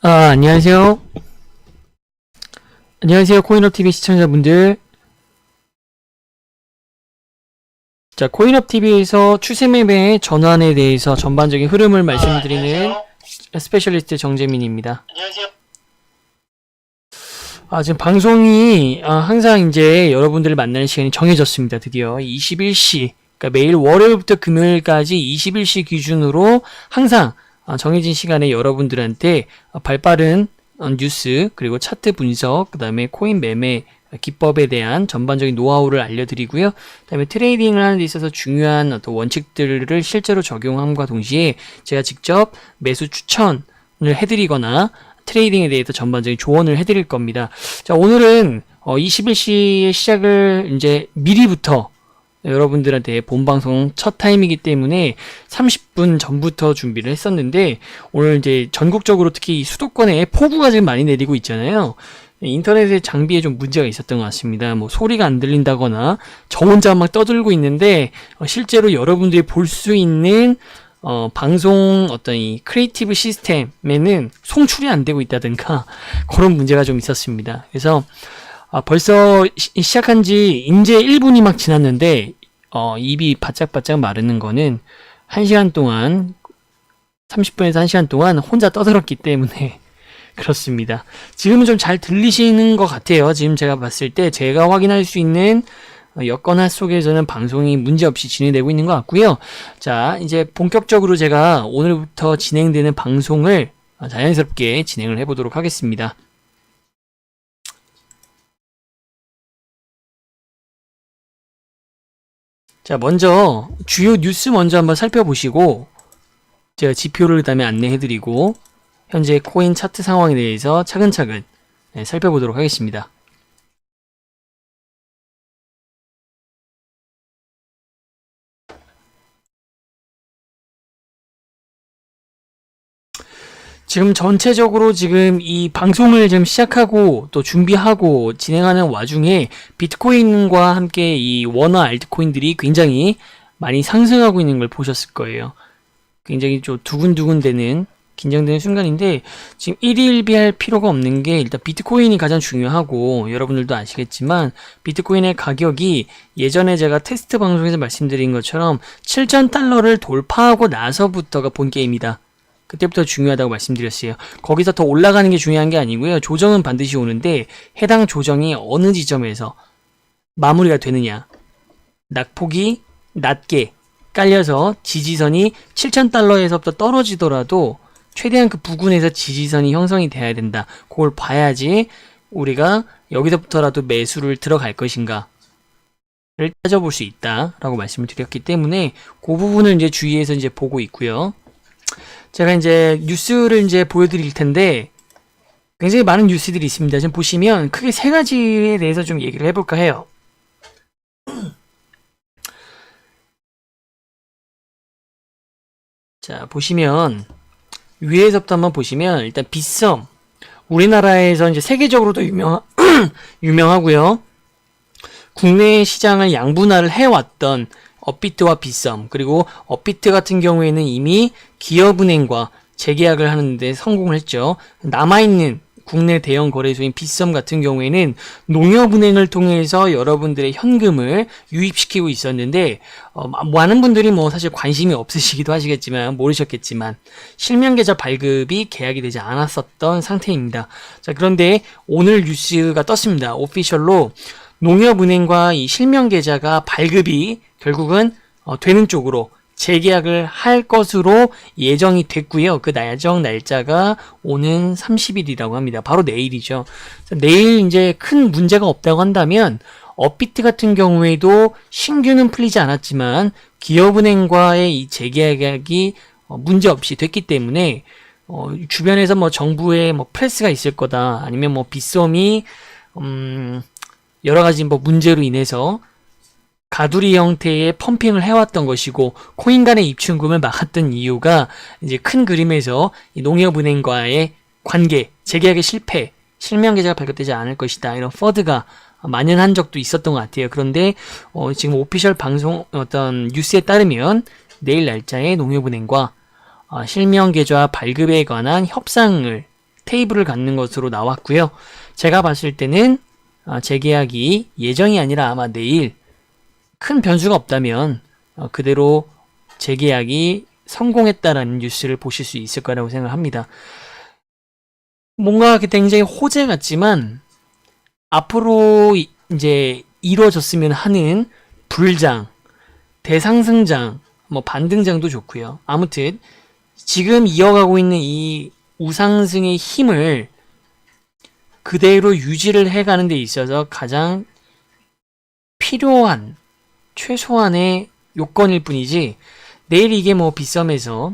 안녕하세요. 안녕하세요. 코인업TV 시청자분들. 자, 코인업TV에서 추세매매의 전환에 대해서 전반적인 흐름을 말씀드리는 스페셜리스트 정재민입니다. 안녕하세요. 지금 방송이 항상 이제 여러분들을 만나는 시간이 정해졌습니다. 드디어 21시, 그러니까 매일 월요일부터 금요일까지 21시 기준으로 항상 정해진 시간에 여러분들한테 발빠른 뉴스, 그리고 차트 분석, 그 다음에 코인 매매 기법에 대한 전반적인 노하우를 알려드리고요. 그 다음에 트레이딩을 하는 데 있어서 중요한 어떤 원칙들을 실제로 적용함과 동시에 제가 직접 매수 추천을 해드리거나 트레이딩에 대해서 전반적인 조언을 해드릴 겁니다. 자, 오늘은 21시에 시작을 이제 미리부터 여러분들한테 본방송 첫 타임이기 때문에 30분 전부터 준비를 했었는데, 오늘 이제 전국적으로 특히 수도권에 폭우가 지금 많이 내리고 있잖아요. 인터넷의 장비에 좀 문제가 있었던 것 같습니다. 뭐 소리가 안 들린다거나 저 혼자 막 떠들고 있는데 실제로 여러분들이 볼 수 있는 방송 어떤 이 크리에이티브 시스템에는 송출이 안 되고 있다든가 그런 문제가 좀 있었습니다. 그래서 벌써 시작한 지 이제 1분이 막 지났는데 입이 바짝바짝 마르는 거는 1시간 동안 30분에서 1시간 동안 혼자 떠들었기 때문에 그렇습니다. 지금은 좀 잘 들리시는 것 같아요. 지금 제가 봤을 때 제가 확인할 수 있는 여건 속에서는 방송이 문제없이 진행되고 있는 것 같고요. 자, 이제 본격적으로 제가 오늘부터 진행되는 방송을 자연스럽게 진행을 해보도록 하겠습니다. 자, 먼저 주요 뉴스 먼저 한번 살펴보시고 제가 지표를 그 다음에 안내해드리고 현재 코인 차트 상황에 대해서 차근차근 살펴보도록 하겠습니다. 지금 전체적으로 지금 이 방송을 지금 시작하고 또 준비하고 진행하는 와중에 비트코인과 함께 이 원화 알트코인들이 굉장히 많이 상승하고 있는 걸 보셨을 거예요. 굉장히 좀 두근두근 되는 긴장되는 순간인데, 지금 일일비할 필요가 없는 게 일단 비트코인이 가장 중요하고, 여러분들도 아시겠지만 비트코인의 가격이 예전에 제가 테스트 방송에서 말씀드린 것처럼 7,000달러를 돌파하고 나서부터가 본게임이다. 그때부터 중요하다고 말씀드렸어요. 거기서 더 올라가는 게 중요한 게 아니고요. 조정은 반드시 오는데 해당 조정이 어느 지점에서 마무리가 되느냐. 낙폭이 낮게 깔려서 지지선이 7,000달러에서부터 떨어지더라도 최대한 그 부근에서 지지선이 형성이 돼야 된다. 그걸 봐야지 우리가 여기서부터라도 매수를 들어갈 것인가 를 따져볼 수 있다라고 말씀을 드렸기 때문에 그 부분을 이제 주의해서 이제 보고 있고요. 제가 이제 뉴스를 이제 보여드릴 텐데 굉장히 많은 뉴스들이 있습니다. 지금 보시면 크게 세 가지에 대해서 좀 얘기를 해볼까 해요. 자, 보시면 위에서부터 한번 보시면 일단 빗썸, 우리나라에서 이제 세계적으로도 유명하고요. 국내 시장을 양분화를 해왔던 업비트와 빗썸, 그리고 업비트 같은 경우에는 이미 기업은행과 재계약을 하는데 성공을 했죠. 남아있는 국내 대형 거래소인 빗썸 같은 경우에는 농협은행을 통해서 여러분들의 현금을 유입시키고 있었는데 많은 분들이 뭐 사실 관심이 없으시기도 하시겠지만 모르셨겠지만 실명계좌 발급이 계약이 되지 않았었던 상태입니다. 자, 그런데 오늘 뉴스가 떴습니다. 오피셜로 농협은행과 이 실명계좌가 발급이 결국은 되는 쪽으로 재계약을 할 것으로 예정이 됐고요. 그 예정 날짜가 오는 30일이라고 합니다. 바로 내일이죠. 내일 이제 큰 문제가 없다고 한다면 업비트 같은 경우에도 신규는 풀리지 않았지만 기업은행과의 이 재계약이 문제 없이 됐기 때문에 주변에서 뭐 정부의 뭐 프레스가 있을 거다, 아니면 뭐 빗썸이 여러 가지 뭐 문제로 인해서 가두리 형태의 펌핑을 해왔던 것이고 코인 간의 입출금을 막았던 이유가 이제 큰 그림에서 이 농협은행과의 관계, 재계약의 실패, 실명계좌가 발급되지 않을 것이다, 이런 퍼드가 만연한 적도 있었던 것 같아요. 그런데 지금 오피셜 방송 어떤 뉴스에 따르면 내일 날짜에 농협은행과 실명계좌 발급에 관한 협상을 테이블을 갖는 것으로 나왔고요. 제가 봤을 때는 재계약이 예정이 아니라 아마 내일 큰 변수가 없다면 그대로 재계약이 성공했다라는 뉴스를 보실 수 있을 거라고 생각합니다. 뭔가 굉장히 호재 같지만 앞으로 이제 이루어졌으면 하는 불장, 대상승장, 뭐 반등장도 좋고요. 아무튼 지금 이어가고 있는 이 우상승의 힘을 그대로 유지를 해가는 데 있어서 가장 필요한 최소한의 요건일 뿐이지, 내일 이게 뭐 빗썸에서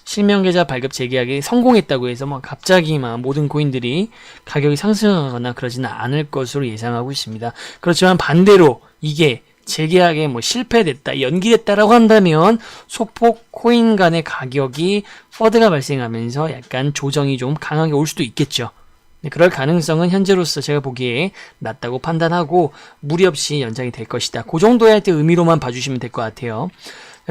실명계좌 발급 재계약이 성공했다고 해서 뭐 갑자기 막 모든 코인들이 가격이 상승하거나 그러지는 않을 것으로 예상하고 있습니다. 그렇지만 반대로 이게 재계약에 뭐 실패됐다, 연기됐다라고 한다면 소폭 코인 간의 가격이 퍼드가 발생하면서 약간 조정이 좀 강하게 올 수도 있겠죠. 네, 그럴 가능성은 현재로서 제가 보기에 낮다고 판단하고 무리 없이 연장이 될 것이다. 그 정도의 의미로만 봐주시면 될 것 같아요.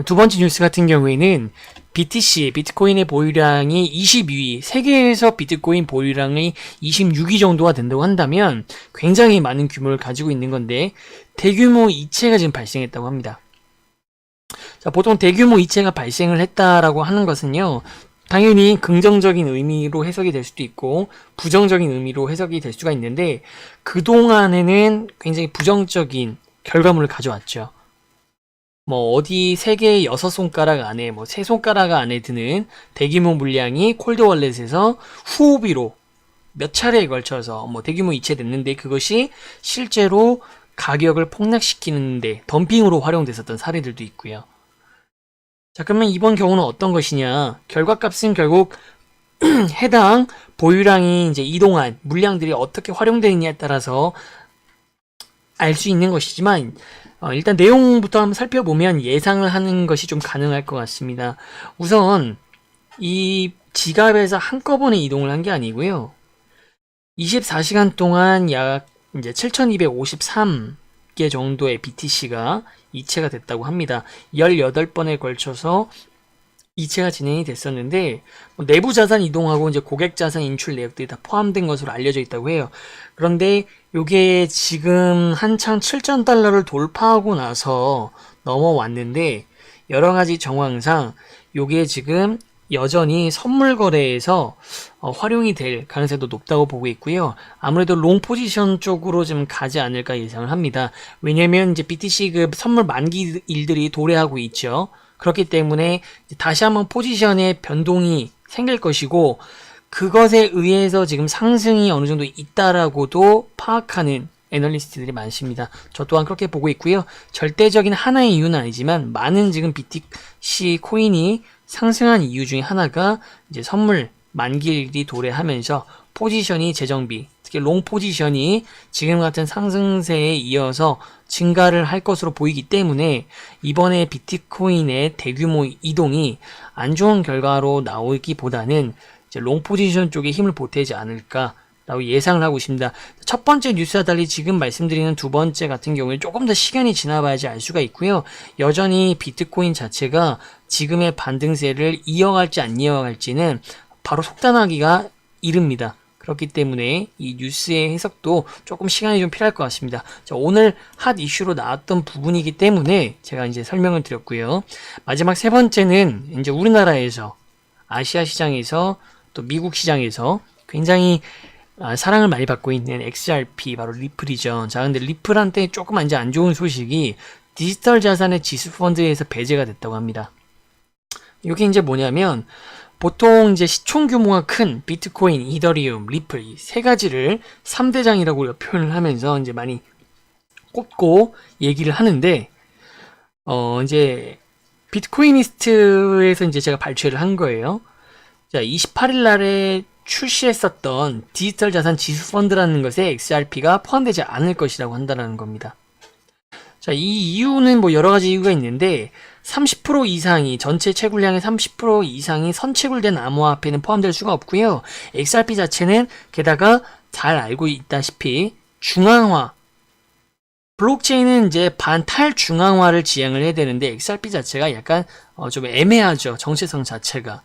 두 번째 뉴스 같은 경우에는 BTC, 비트코인의 보유량이 22위, 세계에서 비트코인 보유량이 26위 정도가 된다고 한다면 굉장히 많은 규모를 가지고 있는 건데, 대규모 이체가 지금 발생했다고 합니다. 자, 보통 대규모 이체가 발생을 했다라고 하는 것은요, 당연히 긍정적인 의미로 해석이 될 수도 있고 부정적인 의미로 해석이 될 수가 있는데, 그동안에는 굉장히 부정적인 결과물을 가져왔죠. 뭐 어디 세계의 6손가락 안에, 뭐 3손가락 안에 드는 대규모 물량이 콜드월렛에서 후오비로 몇 차례에 걸쳐서 뭐 대규모 이체됐는데, 그것이 실제로 가격을 폭락시키는데 덤핑으로 활용됐었던 사례들도 있고요. 자, 그러면 이번 경우는 어떤 것이냐? 결과값은 결국 해당 보유량이 이제 이동한 물량들이 어떻게 활용되느냐에 따라서 알 수 있는 것이지만, 일단 내용부터 한번 살펴보면 예상을 하는 것이 좀 가능할 것 같습니다. 우선 이 지갑에서 한꺼번에 이동을 한 게 아니고요. 24시간 동안 약 이제 7,253개 정도의 BTC가 이체가 됐다고 합니다. 18번에 걸쳐서 이체가 진행이 됐었는데, 내부 자산 이동하고 이제 고객 자산 인출 내역들이 다 포함된 것으로 알려져 있다고 해요. 그런데 요게 지금 한창 7,000달러를 돌파하고 나서 넘어왔는데, 여러 가지 정황상 요게 지금 여전히 선물 거래에서 활용이 될 가능성도 높다고 보고 있고요. 아무래도 롱 포지션 쪽으로 좀 가지 않을까 예상을 합니다. 왜냐면 이제 BTC 그 선물 만기 일들이 도래하고 있죠. 그렇기 때문에 다시 한번 포지션의 변동이 생길 것이고, 그것에 의해서 지금 상승이 어느 정도 있다라고도 파악하는 애널리스트들이 많습니다. 저 또한 그렇게 보고 있고요. 절대적인 하나의 이유는 아니지만 많은 지금 BTC 코인이 상승한 이유 중에 하나가 이제 선물 만기일이 도래하면서 포지션이 재정비, 특히 롱 포지션이 지금 같은 상승세에 이어서 증가를 할 것으로 보이기 때문에 이번에 비트코인의 대규모 이동이 안 좋은 결과로 나오기보다는 이제 롱 포지션 쪽에 힘을 보태지 않을까라고 예상을 하고 있습니다. 첫 번째 뉴스와 달리 지금 말씀드리는 두 번째 같은 경우에 조금 더 시간이 지나봐야지 알 수가 있고요. 여전히 비트코인 자체가 지금의 반등세를 이어갈지 안 이어갈지는 바로 속단하기가 이릅니다. 그렇기 때문에 이 뉴스의 해석도 조금 시간이 좀 필요할 것 같습니다. 자, 오늘 핫 이슈로 나왔던 부분이기 때문에 제가 이제 설명을 드렸고요. 마지막 세 번째는 이제 우리나라에서, 아시아 시장에서 또 미국 시장에서 굉장히 사랑을 많이 받고 있는 XRP, 바로 리플이죠. 자, 근데 리플한테 조금 이제 안 좋은 소식이 디지털 자산의 지수 펀드에서 배제가 됐다고 합니다. 이게 이제 뭐냐면, 보통 이제 시총 규모가 큰 비트코인, 이더리움, 리플 이 세 가지를 3대장이라고 표현을 하면서 이제 많이 꼽고 얘기를 하는데, 이제 비트코이니스트에서 이제 제가 발췌를 한 거예요. 자, 28일 날에 출시했었던 디지털 자산 지수 펀드라는 것에 XRP가 포함되지 않을 것이라고 한다는 겁니다. 자, 이 이유는 뭐 여러 가지 이유가 있는데, 30% 이상이, 전체 채굴량의 30% 이상이 선채굴된 암호화폐는 포함될 수가 없고요. XRP 자체는 게다가 잘 알고 있다시피 중앙화, 블록체인은 이제 반탈 중앙화를 지향을 해야 되는데, XRP 자체가 약간 좀 애매하죠. 정체성 자체가.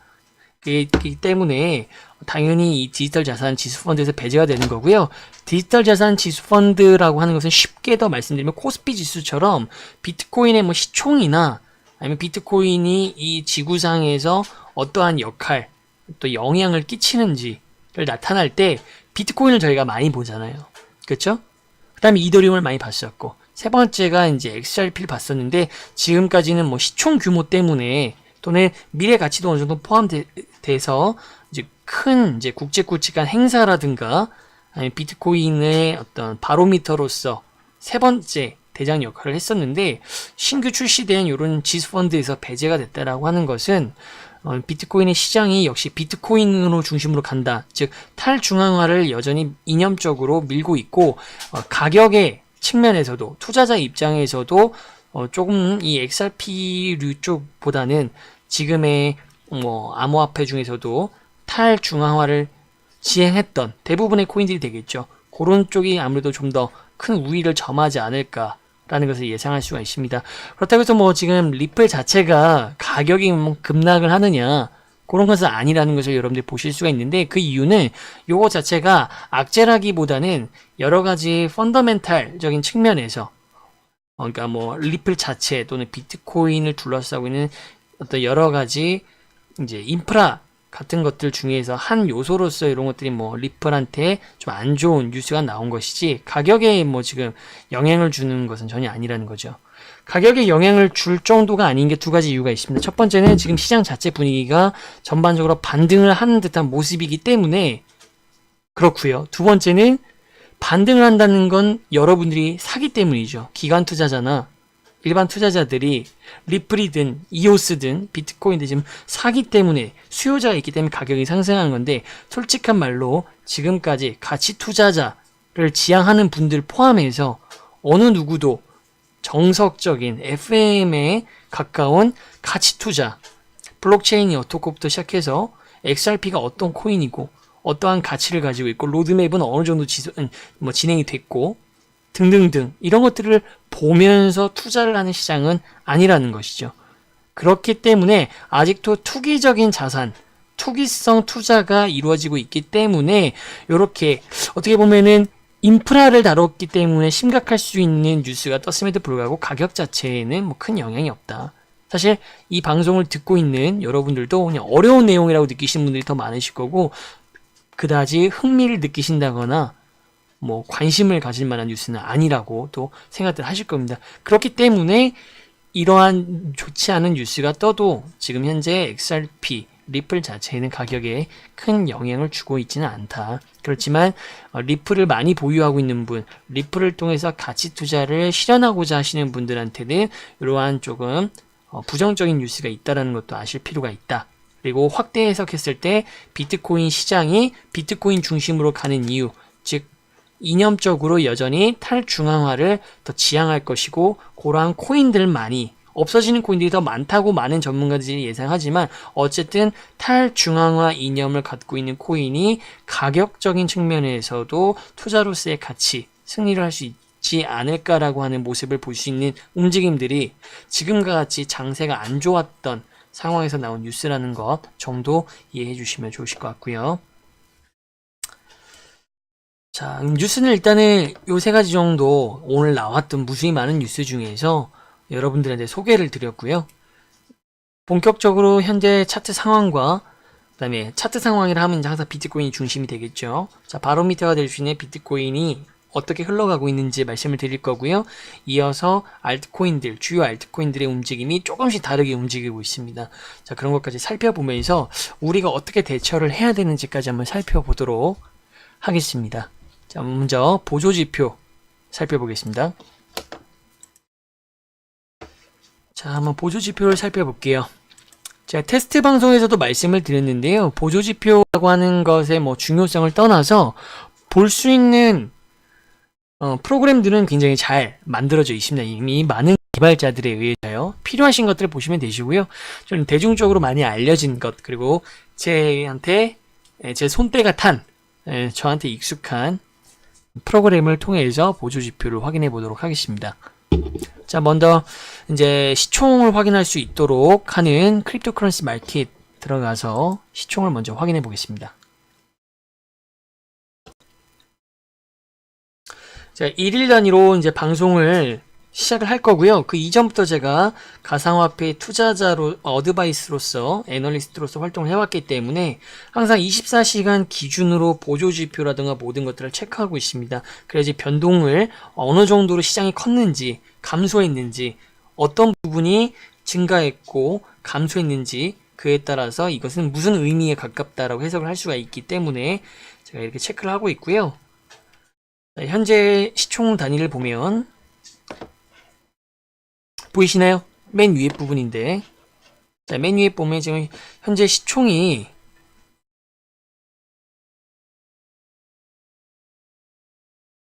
그렇기 때문에 당연히 이 디지털 자산 지수 펀드에서 배제가 되는 거고요. 디지털 자산 지수 펀드라고 하는 것은 쉽게 더 말씀드리면 코스피 지수처럼 비트코인의 뭐 시총이나 아니면 비트코인이 이 지구상에서 어떠한 역할 또 영향을 끼치는지를 나타날 때 비트코인을 저희가 많이 보잖아요. 그렇죠? 그 다음에 이더리움을 많이 봤었고, 세 번째가 이제 XRP를 봤었는데, 지금까지는 뭐 시총 규모 때문에 또는 미래 가치도 어느 정도 포함돼서 이제 큰 이제 국제 굵직한 행사라든가 아니면 비트코인의 어떤 바로미터로서 세 번째 대장 역할을 했었는데, 신규 출시된 이런 지수 펀드에서 배제가 됐다라고 하는 것은 비트코인의 시장이 역시 비트코인으로 중심으로 간다. 즉 탈중앙화를 여전히 이념적으로 밀고 있고, 가격의 측면에서도 투자자 입장에서도 조금 이 XRP류 쪽보다는 지금의 뭐 암호화폐 중에서도 탈중앙화를 지행했던 대부분의 코인들이 되겠죠. 그런 쪽이 아무래도 좀 더 큰 우위를 점하지 않을까라는 것을 예상할 수가 있습니다. 그렇다고 해서 뭐 지금 리플 자체가 가격이 뭐 급락을 하느냐, 그런 것은 아니라는 것을 여러분들이 보실 수가 있는데, 그 이유는 요거 자체가 악재라기보다는 여러 가지 펀더멘탈적인 측면에서 그러니까 뭐 리플 자체 또는 비트코인을 둘러싸고 있는 어떤 여러 가지 이제 인프라 같은 것들 중에서 한 요소로서 이런 것들이 뭐 리플한테 좀 안 좋은 뉴스가 나온 것이지, 가격에 뭐 지금 영향을 주는 것은 전혀 아니라는 거죠. 가격에 영향을 줄 정도가 아닌 게 두 가지 이유가 있습니다. 첫 번째는 지금 시장 자체 분위기가 전반적으로 반등을 하는 듯한 모습이기 때문에 그렇고요. 두 번째는 반등을 한다는 건 여러분들이 사기 때문이죠. 기관 투자자나 일반 투자자들이 리플이든 이오스든 비트코인든 지금 사기 때문에 수요자가 있기 때문에 가격이 상승하는 건데, 솔직한 말로 지금까지 가치 투자자를 지향하는 분들 포함해서 어느 누구도 정석적인 FM에 가까운 가치 투자, 블록체인이 어떻고부터 시작해서 XRP가 어떤 코인이고 어떠한 가치를 가지고 있고 로드맵은 어느 정도 진행이 됐고 등등등 이런 것들을 보면서 투자를 하는 시장은 아니라는 것이죠. 그렇기 때문에 아직도 투기적인 자산, 투기성 투자가 이루어지고 있기 때문에 이렇게 어떻게 보면은 인프라를 다뤘기 때문에 심각할 수 있는 뉴스가 떴음에도 불구하고 가격 자체에는 뭐 큰 영향이 없다. 사실 이 방송을 듣고 있는 여러분들도 그냥 어려운 내용이라고 느끼시는 분들이 더 많으실 거고, 그다지 흥미를 느끼신다거나 뭐 관심을 가질 만한 뉴스는 아니라고 또 생각들 하실 겁니다. 그렇기 때문에 이러한 좋지 않은 뉴스가 떠도 지금 현재 XRP, 리플 자체에는 가격에 큰 영향을 주고 있지는 않다. 그렇지만 리플을 많이 보유하고 있는 분, 리플을 통해서 가치 투자를 실현하고자 하시는 분들한테는 이러한 조금 부정적인 뉴스가 있다는 것도 아실 필요가 있다. 그리고 확대 해석했을 때 비트코인 시장이 비트코인 중심으로 가는 이유, 즉 이념적으로 여전히 탈중앙화를 더 지향할 것이고, 그러한 코인들만이 없어지는 코인들이 더 많다고 많은 전문가들이 예상하지만, 어쨌든 탈중앙화 이념을 갖고 있는 코인이 가격적인 측면에서도 투자로서의 가치, 승리를 할 수 있지 않을까라고 하는 모습을 볼 수 있는 움직임들이 지금과 같이 장세가 안 좋았던 상황에서 나온 뉴스라는 것 정도 이해해 주시면 좋으실 것 같고요. 자, 뉴스는 일단은 요 세 가지 정도 오늘 나왔던 무수히 많은 뉴스 중에서 여러분들한테 소개를 드렸고요. 본격적으로 현재 차트 상황과 그다음에 차트 상황이라 하면 이제 항상 비트코인이 중심이 되겠죠. 자, 바로미터가 될 수 있는 비트코인이 어떻게 흘러가고 있는지 말씀을 드릴 거고요. 이어서 알트코인들, 주요 알트코인들의 움직임이 조금씩 다르게 움직이고 있습니다. 자, 그런 것까지 살펴보면서 우리가 어떻게 대처를 해야 되는지까지 한번 살펴보도록 하겠습니다. 자, 먼저 보조지표 살펴보겠습니다. 자, 한번 보조지표를 살펴볼게요. 제가 테스트 방송에서도 말씀을 드렸는데요. 보조지표라고 하는 것의 뭐 중요성을 떠나서 볼 수 있는 프로그램들은 굉장히 잘 만들어져 있습니다. 이미 많은 개발자들에 의해서요. 필요하신 것들을 보시면 되시고요. 좀 대중적으로 많이 알려진 것, 그리고 제한테 제 손때가 탄 저한테 익숙한 프로그램을 통해서 보조지표를 확인해 보도록 하겠습니다. 자, 먼저 이제 시총을 확인할 수 있도록 하는 크립토커런시 마켓 들어가서 시총을 먼저 확인해 보겠습니다. 자, 1일 단위로 이제 방송을 시작을 할 거고요. 그 이전부터 제가 가상화폐 투자자로, 어드바이스로서, 애널리스트로서 활동을 해왔기 때문에 항상 24시간 기준으로 보조지표라든가 모든 것들을 체크하고 있습니다. 그래야지 변동을 어느 정도로 시장이 컸는지, 감소했는지, 어떤 부분이 증가했고 감소했는지 그에 따라서 이것은 무슨 의미에 가깝다라고 해석을 할 수가 있기 때문에 제가 이렇게 체크를 하고 있고요. 자, 현재 시총 단위를 보면 보이시나요? 맨 위에 부분인데, 자, 맨 위에 보면 지금 현재 시총이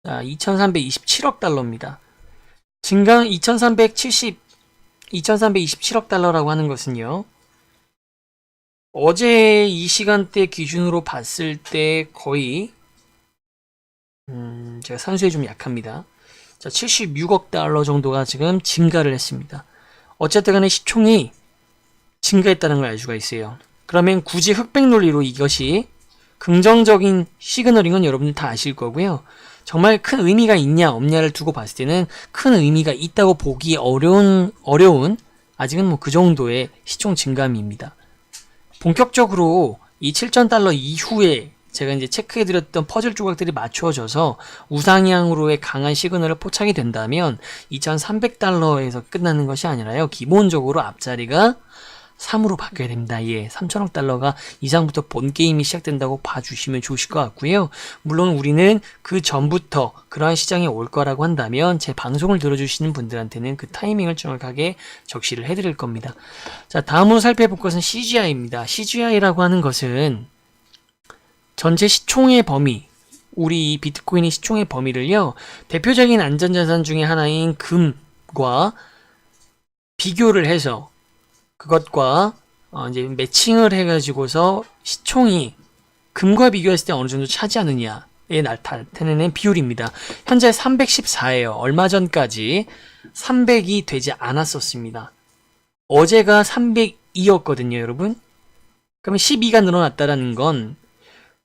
2327억 달러입니다. 증강 2327억 달러라고 하는 것은요, 어제 이 시간대 기준으로 봤을 때 거의 제가 산수에 좀 약합니다. 자, 76억 달러 정도가 지금 증가를 했습니다. 어쨌든 간에 시총이 증가했다는 걸 알 수가 있어요. 그러면 굳이 흑백 논리로 이것이 긍정적인 시그널인 여러분들 다 아실 거고요. 정말 큰 의미가 있냐 없냐를 두고 봤을 때는 큰 의미가 있다고 보기 어려운 아직은 뭐 그 정도의 시총 증감입니다. 본격적으로 이 7,000달러 이후에 제가 이제 체크해드렸던 퍼즐 조각들이 맞춰져서 우상향으로의 강한 시그널을 포착이 된다면 2,300달러에서 끝나는 것이 아니라요. 기본적으로 앞자리가 3으로 바뀌어야 됩니다. 예, 3천억 달러가 이상부터 본 게임이 시작된다고 봐주시면 좋으실 것 같고요. 물론 우리는 그 전부터 그러한 시장에 올 거라고 한다면 제 방송을 들어주시는 분들한테는 그 타이밍을 정확하게 적시를 해드릴 겁니다. 자, 다음으로 살펴볼 것은 CGI입니다. CGI라고 하는 것은 전체 시총의 범위, 우리 이 비트코인의 시총의 범위를요, 대표적인 안전자산 중에 하나인 금과 비교를 해서 그것과 이제 매칭을 해가지고서 시총이 금과 비교했을 때 어느 정도 차지하느냐에 나타내는 비율입니다. 현재 314예요. 얼마 전까지 300이 되지 않았었습니다. 어제가 302였거든요, 여러분. 그러면 12가 늘어났다라는 건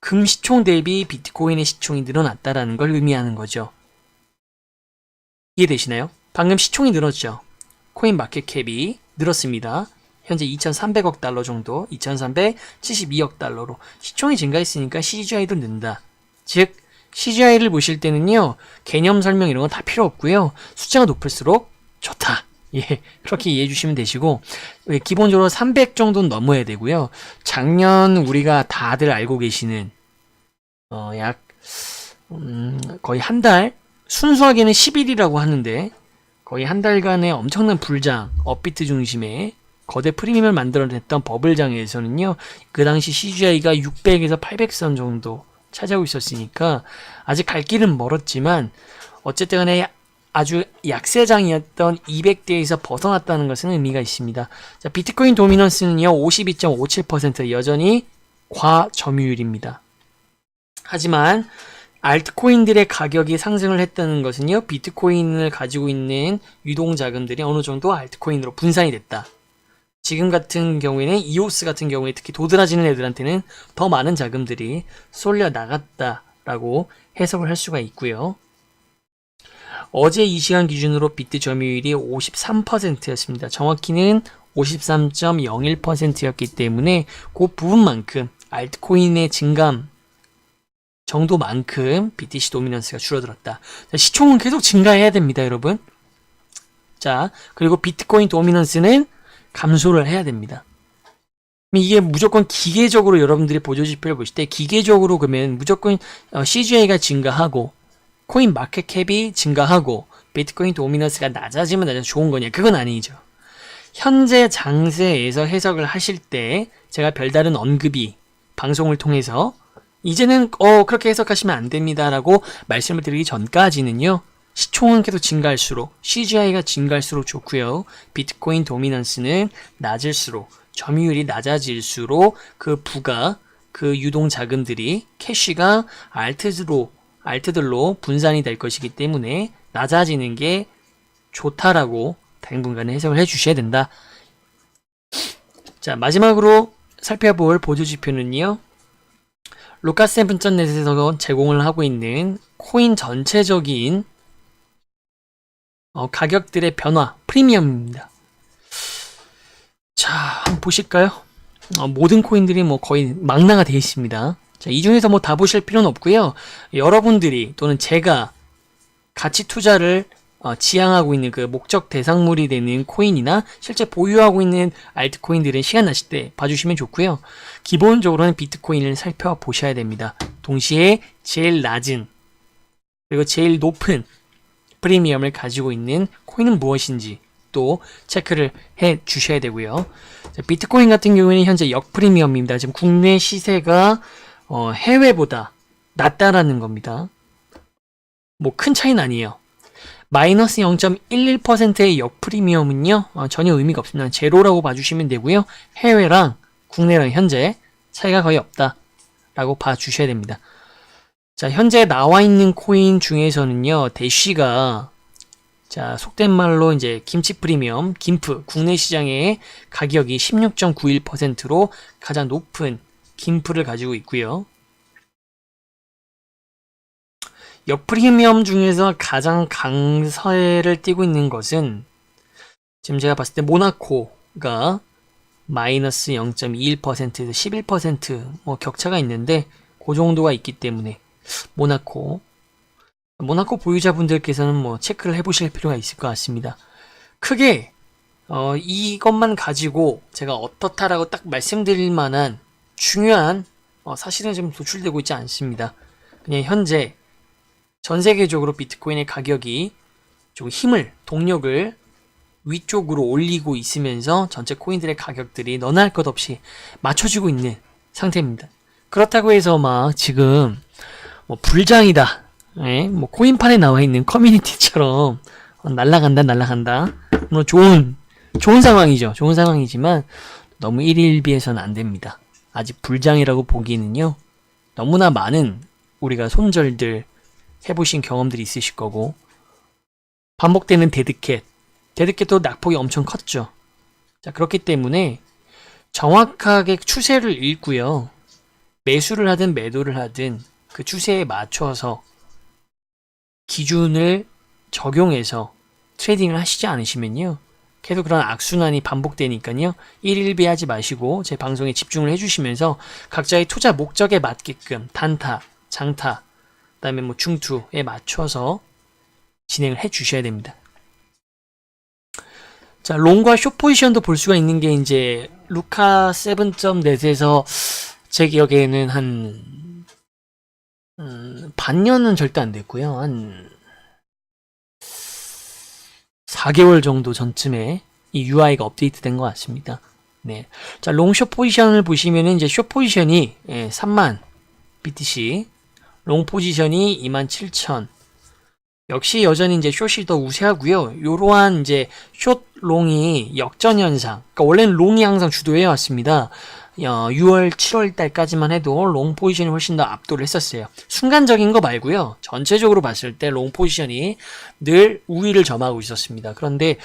금 시총 대비 비트코인의 시총이 늘어났다라는 걸 의미하는 거죠. 이해되시나요? 방금 시총이 늘었죠. 코인 마켓 캡이 늘었습니다. 현재 2,300억 달러 정도, 2,372억 달러로 시총이 증가했으니까 CGI도 는다. 즉, CGI를 보실 때는요, 개념 설명 이런 건 다 필요 없고요. 숫자가 높을수록 좋다. 예, 그렇게 이해해 주시면 되시고, 기본적으로 300 정도는 넘어야 되고요. 작년 우리가 다들 알고 계시는, 거의 한 달, 순수하게는 10일이라고 하는데, 거의 한 달간의 엄청난 불장, 업비트 중심의 거대 프리미엄을 만들어냈던 버블장에서는요, 그 당시 CGI가 600에서 800선 정도 차지하고 있었으니까, 아직 갈 길은 멀었지만, 어쨌든 간에 아주 약세장이었던 200대에서 벗어났다는 것은 의미가 있습니다. 자, 비트코인 도미넌스는요, 52.57% 여전히 과점유율입니다. 하지만, 알트코인들의 가격이 상승을 했다는 것은요, 비트코인을 가지고 있는 유동자금들이 어느 정도 알트코인으로 분산이 됐다. 지금 같은 경우에는 이오스 같은 경우에 특히 도드라지는 애들한테는 더 많은 자금들이 쏠려 나갔다라고 해석을 할 수가 있고요. 어제 이 시간 기준으로 비트 점유율이 53%였습니다. 정확히는 53.01%였기 때문에 그 부분만큼 알트코인의 증감 정도만큼 BTC 도미넌스가 줄어들었다. 자, 시총은 계속 증가해야 됩니다, 여러분. 자, 그리고 비트코인 도미넌스는 감소를 해야 됩니다. 이게 무조건 기계적으로 여러분들이 보조지표를 보실 때 기계적으로 그러면 무조건 CGI가 증가하고 코인 마켓 캡이 증가하고 비트코인 도미넌스가 낮아지면 낮아져 좋은 거냐? 그건 아니죠. 현재 장세에서 해석을 하실 때 제가 별다른 언급이 방송을 통해서 이제는 그렇게 해석하시면 안 됩니다라고 말씀을 드리기 전까지는요. 시총은 계속 증가할수록 CGI가 증가할수록 좋고요. 비트코인 도미넌스는 낮을수록 점유율이 낮아질수록 그 부가 그 유동 자금들이 캐시가 알트들로 분산이 될 것이기 때문에 낮아지는 게 좋다라고 당분간은 해석을 해 주셔야 된다. 자, 마지막으로 살펴볼 보조지표는요. 루카세븐.net에서 제공을 하고 있는 코인 전체적인 가격들의 변화, 프리미엄입니다. 자, 한번 보실까요? 모든 코인들이 뭐 거의 망라가 되어 있습니다. 자, 이 중에서 뭐 다 보실 필요는 없고요. 여러분들이 또는 제가 가치 투자를 지향하고 있는 그 목적 대상물이 되는 코인이나 실제 보유하고 있는 알트코인들은 시간 나실 때 봐주시면 좋고요. 기본적으로는 비트코인을 살펴보셔야 됩니다. 동시에 제일 낮은 그리고 제일 높은 프리미엄을 가지고 있는 코인은 무엇인지 또 체크를 해 주셔야 되고요. 자, 비트코인 같은 경우에는 현재 역프리미엄입니다. 지금 국내 시세가 해외보다 낮다라는 겁니다. 뭐 큰 차이는 아니에요. 마이너스 0.11%의 역프리미엄은요 전혀 의미가 없습니다. 제로라고 봐주시면 되고요. 해외랑 국내랑 현재 차이가 거의 없다 라고 봐주셔야 됩니다. 자, 현재 나와 있는 코인 중에서는요 대쉬가 자, 속된 말로 이제 김치 프리미엄, 김프 국내 시장의 가격이 16.91%로 가장 높은 김프를 가지고 있고요. 역프리미엄 중에서 가장 강세를 띠고 있는 것은 지금 제가 봤을 때 모나코가 마이너스 0.21%에서 11%뭐 격차가 있는데 그 정도가 있기 때문에 모나코 보유자분들께서는 뭐 체크를 해보실 필요가 있을 것 같습니다. 크게 이것만 가지고 제가 어떻다라고 딱 말씀드릴 만한 중요한 사실은 지금 도출되고 있지 않습니다. 그냥 현재 전 세계적으로 비트코인의 가격이 좀 동력을 위쪽으로 올리고 있으면서 전체 코인들의 가격들이 너나 할 것 없이 맞춰지고 있는 상태입니다. 그렇다고 해서 막 지금 뭐 불장이다, 뭐 코인판에 나와 있는 커뮤니티처럼 날라간다. 뭐 좋은 상황이죠. 좋은 상황이지만 너무 일일비해서는 안 됩니다. 아직 불장이라고 보기에는요 너무나 많은 우리가 손절들 해보신 경험들이 있으실 거고 반복되는 데드캣도 낙폭이 엄청 컸죠. 자, 그렇기 때문에 정확하게 추세를 읽고요. 매수를 하든 매도를 하든 그 추세에 맞춰서 기준을 적용해서 트레이딩을 하시지 않으시면요. 계속 그런 악순환이 반복되니까요. 일일비하지 마시고 제 방송에 집중을 해주시면서 각자의 투자 목적에 맞게끔 단타, 장타, 그 다음에 뭐 중투에 맞춰서 진행을 해 주셔야 됩니다. 자, 롱과 숏 포지션도 볼 수가 있는 게 이제 루카 7.net에서 제 기억에는 한 반년은 절대 안 됐고요. 한 4개월 정도 전쯤에 이 UI가 업데이트된 것 같습니다. 네. 자, 롱 숏 포지션을 보시면은 이제 숏 포지션이 3만 BTC, 롱 포지션이 27,000. 역시 여전히 이제 숏이 더 우세하고요. 이러한 이제 숏 롱이 역전 현상. 그러니까 원래는 롱이 항상 주도해 왔습니다. 6월, 7월 달까지만 해도 롱 포지션이 훨씬 더 압도를 했었어요. 순간적인 거 말고요. 전체적으로 봤을 때 롱 포지션이 늘 우위를 점하고 있었습니다. 그런데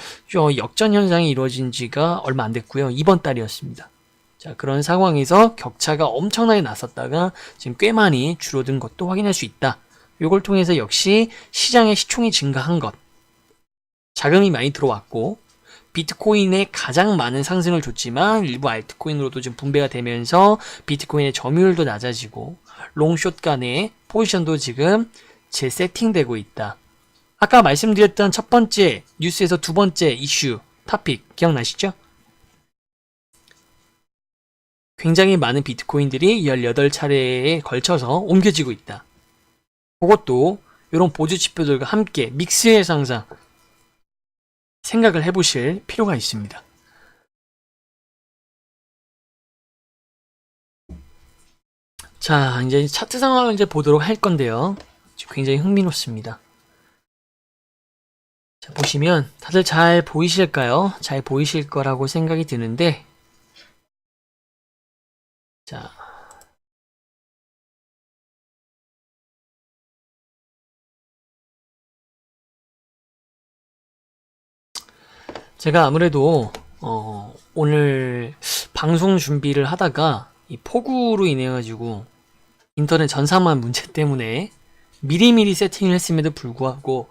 역전 현상이 이루어진 지가 얼마 안 됐고요. 이번 달이었습니다. 자, 그런 상황에서 격차가 엄청나게 났었다가 지금 꽤 많이 줄어든 것도 확인할 수 있다. 이걸 통해서 역시 시장의 시총이 증가한 것, 자금이 많이 들어왔고 비트코인에 가장 많은 상승을 줬지만 일부 알트코인으로도 좀 분배가 되면서 비트코인의 점유율도 낮아지고 롱숏 간의 포지션도 지금 재세팅되고 있다. 아까 말씀드렸던 첫 번째 뉴스에서 두 번째 이슈 토픽 기억나시죠? 굉장히 많은 비트코인들이 18차례에 걸쳐서 옮겨지고 있다. 그것도 이런 보조 지표들과 함께 믹스해서 항상 생각을 해보실 필요가 있습니다. 자, 이제 차트 상황을 이제 보도록 할 건데요. 지금 굉장히 흥미롭습니다. 자, 보시면 다들 잘 보이실까요? 잘 보이실 거라고 생각이 드는데, 자, 제가 아무래도 오늘 방송 준비를 하다가 이 폭우로 인해 가지고 인터넷 전산망 문제 때문에 미리미리 세팅을 했음에도 불구하고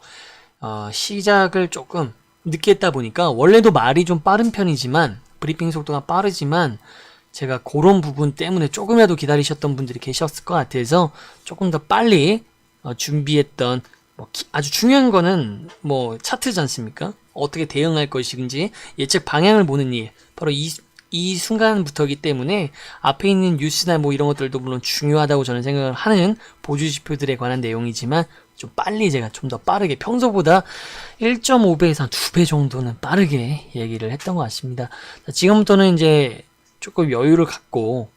시작을 조금 늦게 했다 보니까 원래도 말이 좀 빠른 편이지만 브리핑 속도가 빠르지만 제가 그런 부분 때문에 조금이라도 기다리셨던 분들이 계셨을 것 같아서 조금 더 빨리 준비했던 아주 중요한 거는 차트지 않습니까? 어떻게 대응할 것인지 예측 방향을 보는 일, 바로 이 순간부터이기 때문에 앞에 있는 뉴스나 이런 것들도 물론 중요하다고 저는 생각을 하는 보조 지표들에 관한 내용이지만 좀 빨리 제가 좀 더 빠르게 평소보다 1.5배에서 한 2배 정도는 빠르게 얘기를 했던 것 같습니다. 자, 지금부터는 이제 조금 여유를 갖고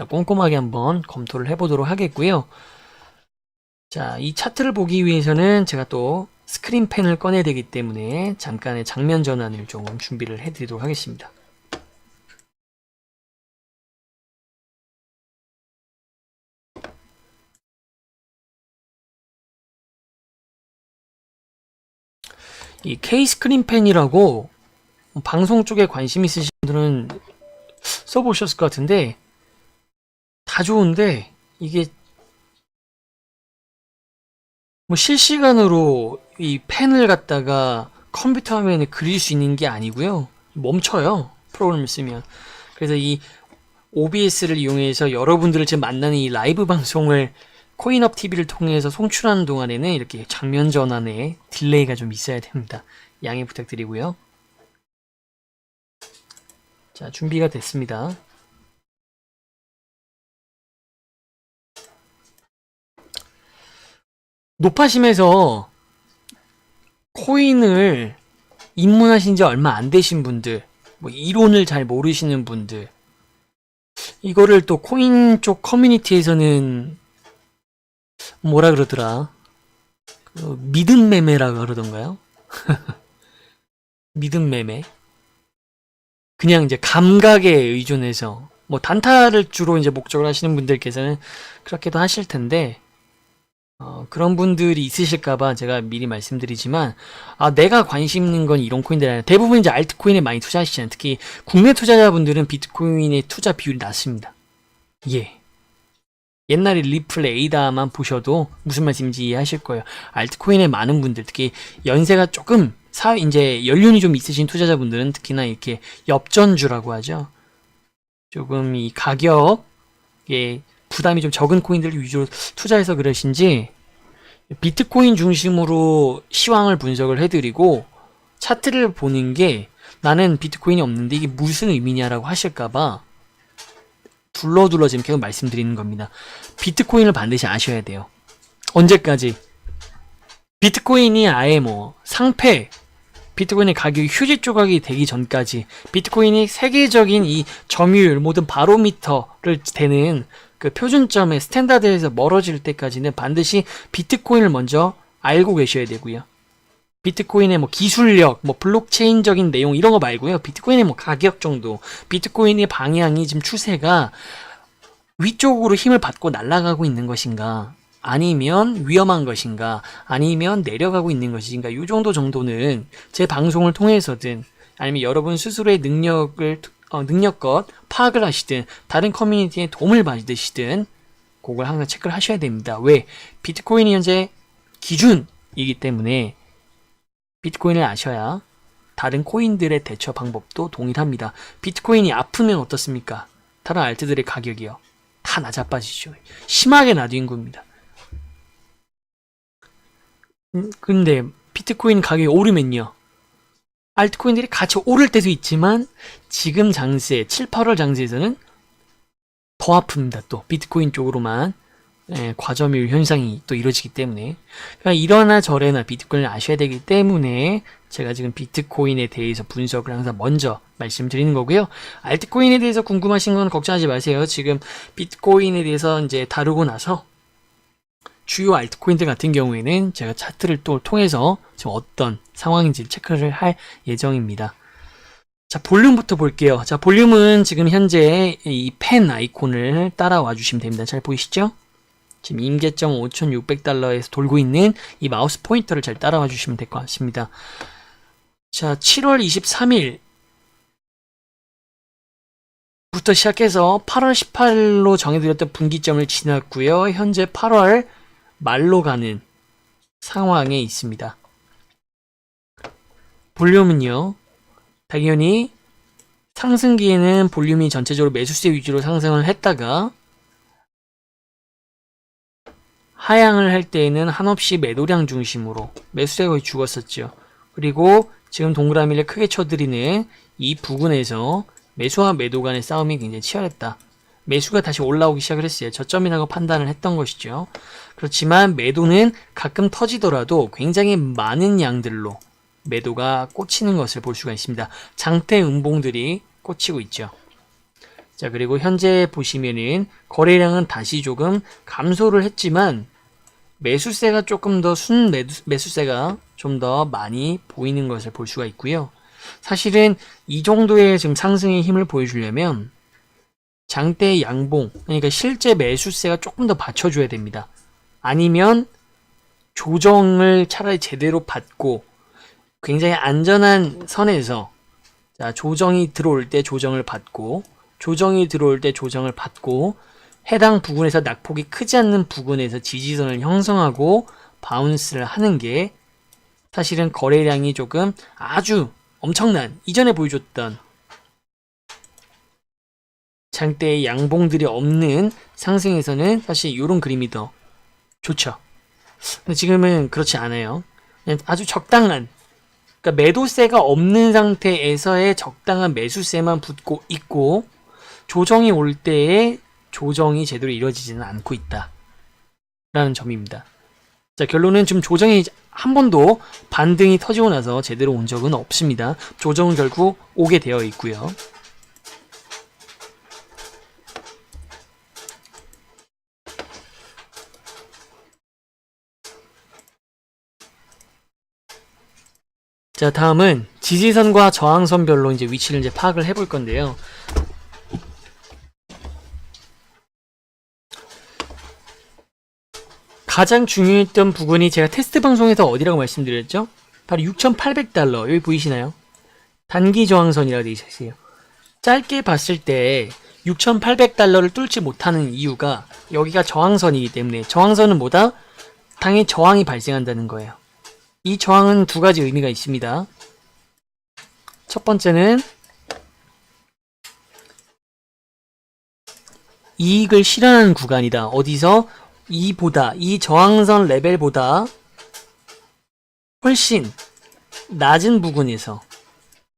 꼼꼼하게 한번 검토를 해보도록 하겠고요. 자, 이 차트를 보기 위해서는 제가 또 스크린펜을 꺼내야 되기 때문에 잠깐의 장면 전환을 조금 준비를 해드리도록 하겠습니다. 이 K-스크린펜이라고 방송 쪽에 관심 있으신 분들은 써보셨을 것 같은데 다 좋은데 이게 실시간으로 이 펜을 갖다가 컴퓨터 화면에 그릴 수 있는 게 아니고요. 멈춰요. 프로그램을 쓰면. 그래서 이 OBS를 이용해서 여러분들을 지금 만나는 이 라이브 방송을 코인업 TV를 통해서 송출하는 동안에는 이렇게 장면 전환에 딜레이가 좀 있어야 됩니다. 양해 부탁드리고요. 자, 준비가 됐습니다. 노파심에서 코인을 입문하신 지 얼마 안 되신 분들, 이론을 잘 모르시는 분들, 이거를 또 코인 쪽 커뮤니티에서는 뭐라 그러더라? 믿음 매매라 그러던가요? 믿음 매매. 그냥 이제 감각에 의존해서 단타를 주로 이제 목적으로 하시는 분들께서는 그렇게도 하실 텐데 그런 분들이 있으실까봐 제가 미리 말씀드리지만 내가 관심 있는 건 이런 코인들 아니라 대부분 이제 알트코인에 많이 투자하시잖아요. 특히 국내 투자자분들은 비트코인의 투자 비율이 낮습니다. 예. 옛날에 리플, 에이다만 보셔도 무슨 말씀인지 이해하실 거예요. 알트코인에 많은 분들, 특히 연세가 조금 이제 연륜이 좀 있으신 투자자분들은 특히나 이렇게 엽전주라고 하죠. 조금 이 가격에 부담이 좀 적은 코인들을 위주로 투자해서 그러신지 비트코인 중심으로 시황을 분석을 해드리고 차트를 보는 게 나는 비트코인이 없는데 이게 무슨 의미냐라고 하실까봐 둘러둘러 지금 계속 말씀드리는 겁니다. 비트코인을 반드시 아셔야 돼요. 언제까지? 비트코인이 아예 상패, 비트코인의 가격이 휴지 조각이 되기 전까지, 비트코인이 세계적인 이 점유율, 모든 바로미터를 되는 그 표준점의 스탠다드에서 멀어질 때까지는 반드시 비트코인을 먼저 알고 계셔야 되고요. 비트코인의 기술력, 블록체인적인 내용 이런 거 말고요. 비트코인의 가격 정도, 비트코인의 방향이 지금 추세가 위쪽으로 힘을 받고 날아가고 있는 것인가, 아니면 위험한 것인가, 아니면 내려가고 있는 것인가, 이 정도는 제 방송을 통해서든 아니면 여러분 스스로의 능력껏 파악을 하시든 다른 커뮤니티에 도움을 받으시든 그걸 항상 체크를 하셔야 됩니다. 왜? 비트코인이 현재 기준이기 때문에 비트코인을 아셔야 다른 코인들의 대처 방법도 동일합니다. 비트코인이 아프면 어떻습니까? 다른 알트들의 가격이요. 다 낮아빠지죠. 심하게 낮은 겁니다. 근데 비트코인 가격이 오르면요. 알트코인들이 같이 오를 때도 있지만 지금 장세, 7, 8월 장세에서는 더 아픕니다. 또 비트코인 쪽으로만 과점유율 현상이 또 이루어지기 때문에 그러니까 이러나 저래나 비트코인을 아셔야 되기 때문에 제가 지금 비트코인에 대해서 분석을 항상 먼저 말씀드리는 거고요. 알트코인에 대해서 궁금하신 건 걱정하지 마세요. 지금 비트코인에 대해서 이제 다루고 나서 주요 알트코인들 같은 경우에는 제가 차트를 또 통해서 지금 어떤 상황인지 체크를 할 예정입니다. 자, 볼륨부터 볼게요. 자, 볼륨은 지금 현재 이 펜 아이콘을 따라와 주시면 됩니다. 잘 보이시죠? 지금 임계점 5,600달러에서 돌고 있는 이 마우스 포인터를 잘 따라와 주시면 될 것 같습니다. 자, 7월 23일 부터 시작해서 8월 18일로 정해드렸던 분기점을 지났고요. 현재 8월 말로 가는 상황에 있습니다. 볼륨은요, 당연히 상승기에는 볼륨이 전체적으로 매수세 위주로 상승을 했다가 하향을 할 때에는 한없이 매도량 중심으로 매수세가 거의 죽었었죠. 그리고 지금 동그라미를 크게 쳐드리는 이 부근에서 매수와 매도 간의 싸움이 굉장히 치열했다. 매수가 다시 올라오기 시작을 했어요. 저점이라고 판단을 했던 것이죠. 그렇지만 매도는 가끔 터지더라도 굉장히 많은 양들로 매도가 꽂히는 것을 볼 수가 있습니다. 장대 음봉들이 꽂히고 있죠. 자, 그리고 현재 보시면은 거래량은 다시 조금 감소를 했지만 매수세가 조금 더 매수세가 좀 더 많이 보이는 것을 볼 수가 있고요. 사실은 이 정도의 지금 상승의 힘을 보여주려면 장대 양봉, 그러니까 실제 매수세가 조금 더 받쳐줘야 됩니다. 아니면 조정을 차라리 제대로 받고 굉장히 안전한 선에서, 자, 조정이 들어올 때 조정을 받고, 조정이 들어올 때 조정을 받고, 해당 부분에서 낙폭이 크지 않는 부분에서 지지선을 형성하고 바운스를 하는 게 사실은 거래량이 조금 아주 엄청난, 이전에 보여줬던 장대의 양봉들이 없는 상승에서는 사실 이런 그림이 더 좋죠. 근데 지금은 그렇지 않아요. 그냥 아주 적당한, 그러니까 매도세가 없는 상태에서의 적당한 매수세만 붙고 있고, 조정이 올 때에 조정이 제대로 이루어지지는 않고 있다 라는 점입니다. 자, 결론은 지금 조정이 한 번도 반등이 터지고 나서 제대로 온 적은 없습니다. 조정은 결국 오게 되어 있고요. 자, 다음은 지지선과 저항선별로 이제 위치를 이제 파악을 해볼 건데요. 가장 중요했던 부분이 제가 테스트 방송에서 어디라고 말씀드렸죠? 바로 6,800달러. 여기 보이시나요? 단기 저항선이라고 되어 있어요. 짧게 봤을 때 6,800달러를 뚫지 못하는 이유가 여기가 저항선이기 때문에, 저항선은 뭐다? 당연히 저항이 발생한다는 거예요. 이 저항은 두 가지 의미가 있습니다. 첫 번째는 이익을 실현하는 구간이다. 어디서? 이 저항선 레벨보다 훨씬 낮은 부근에서,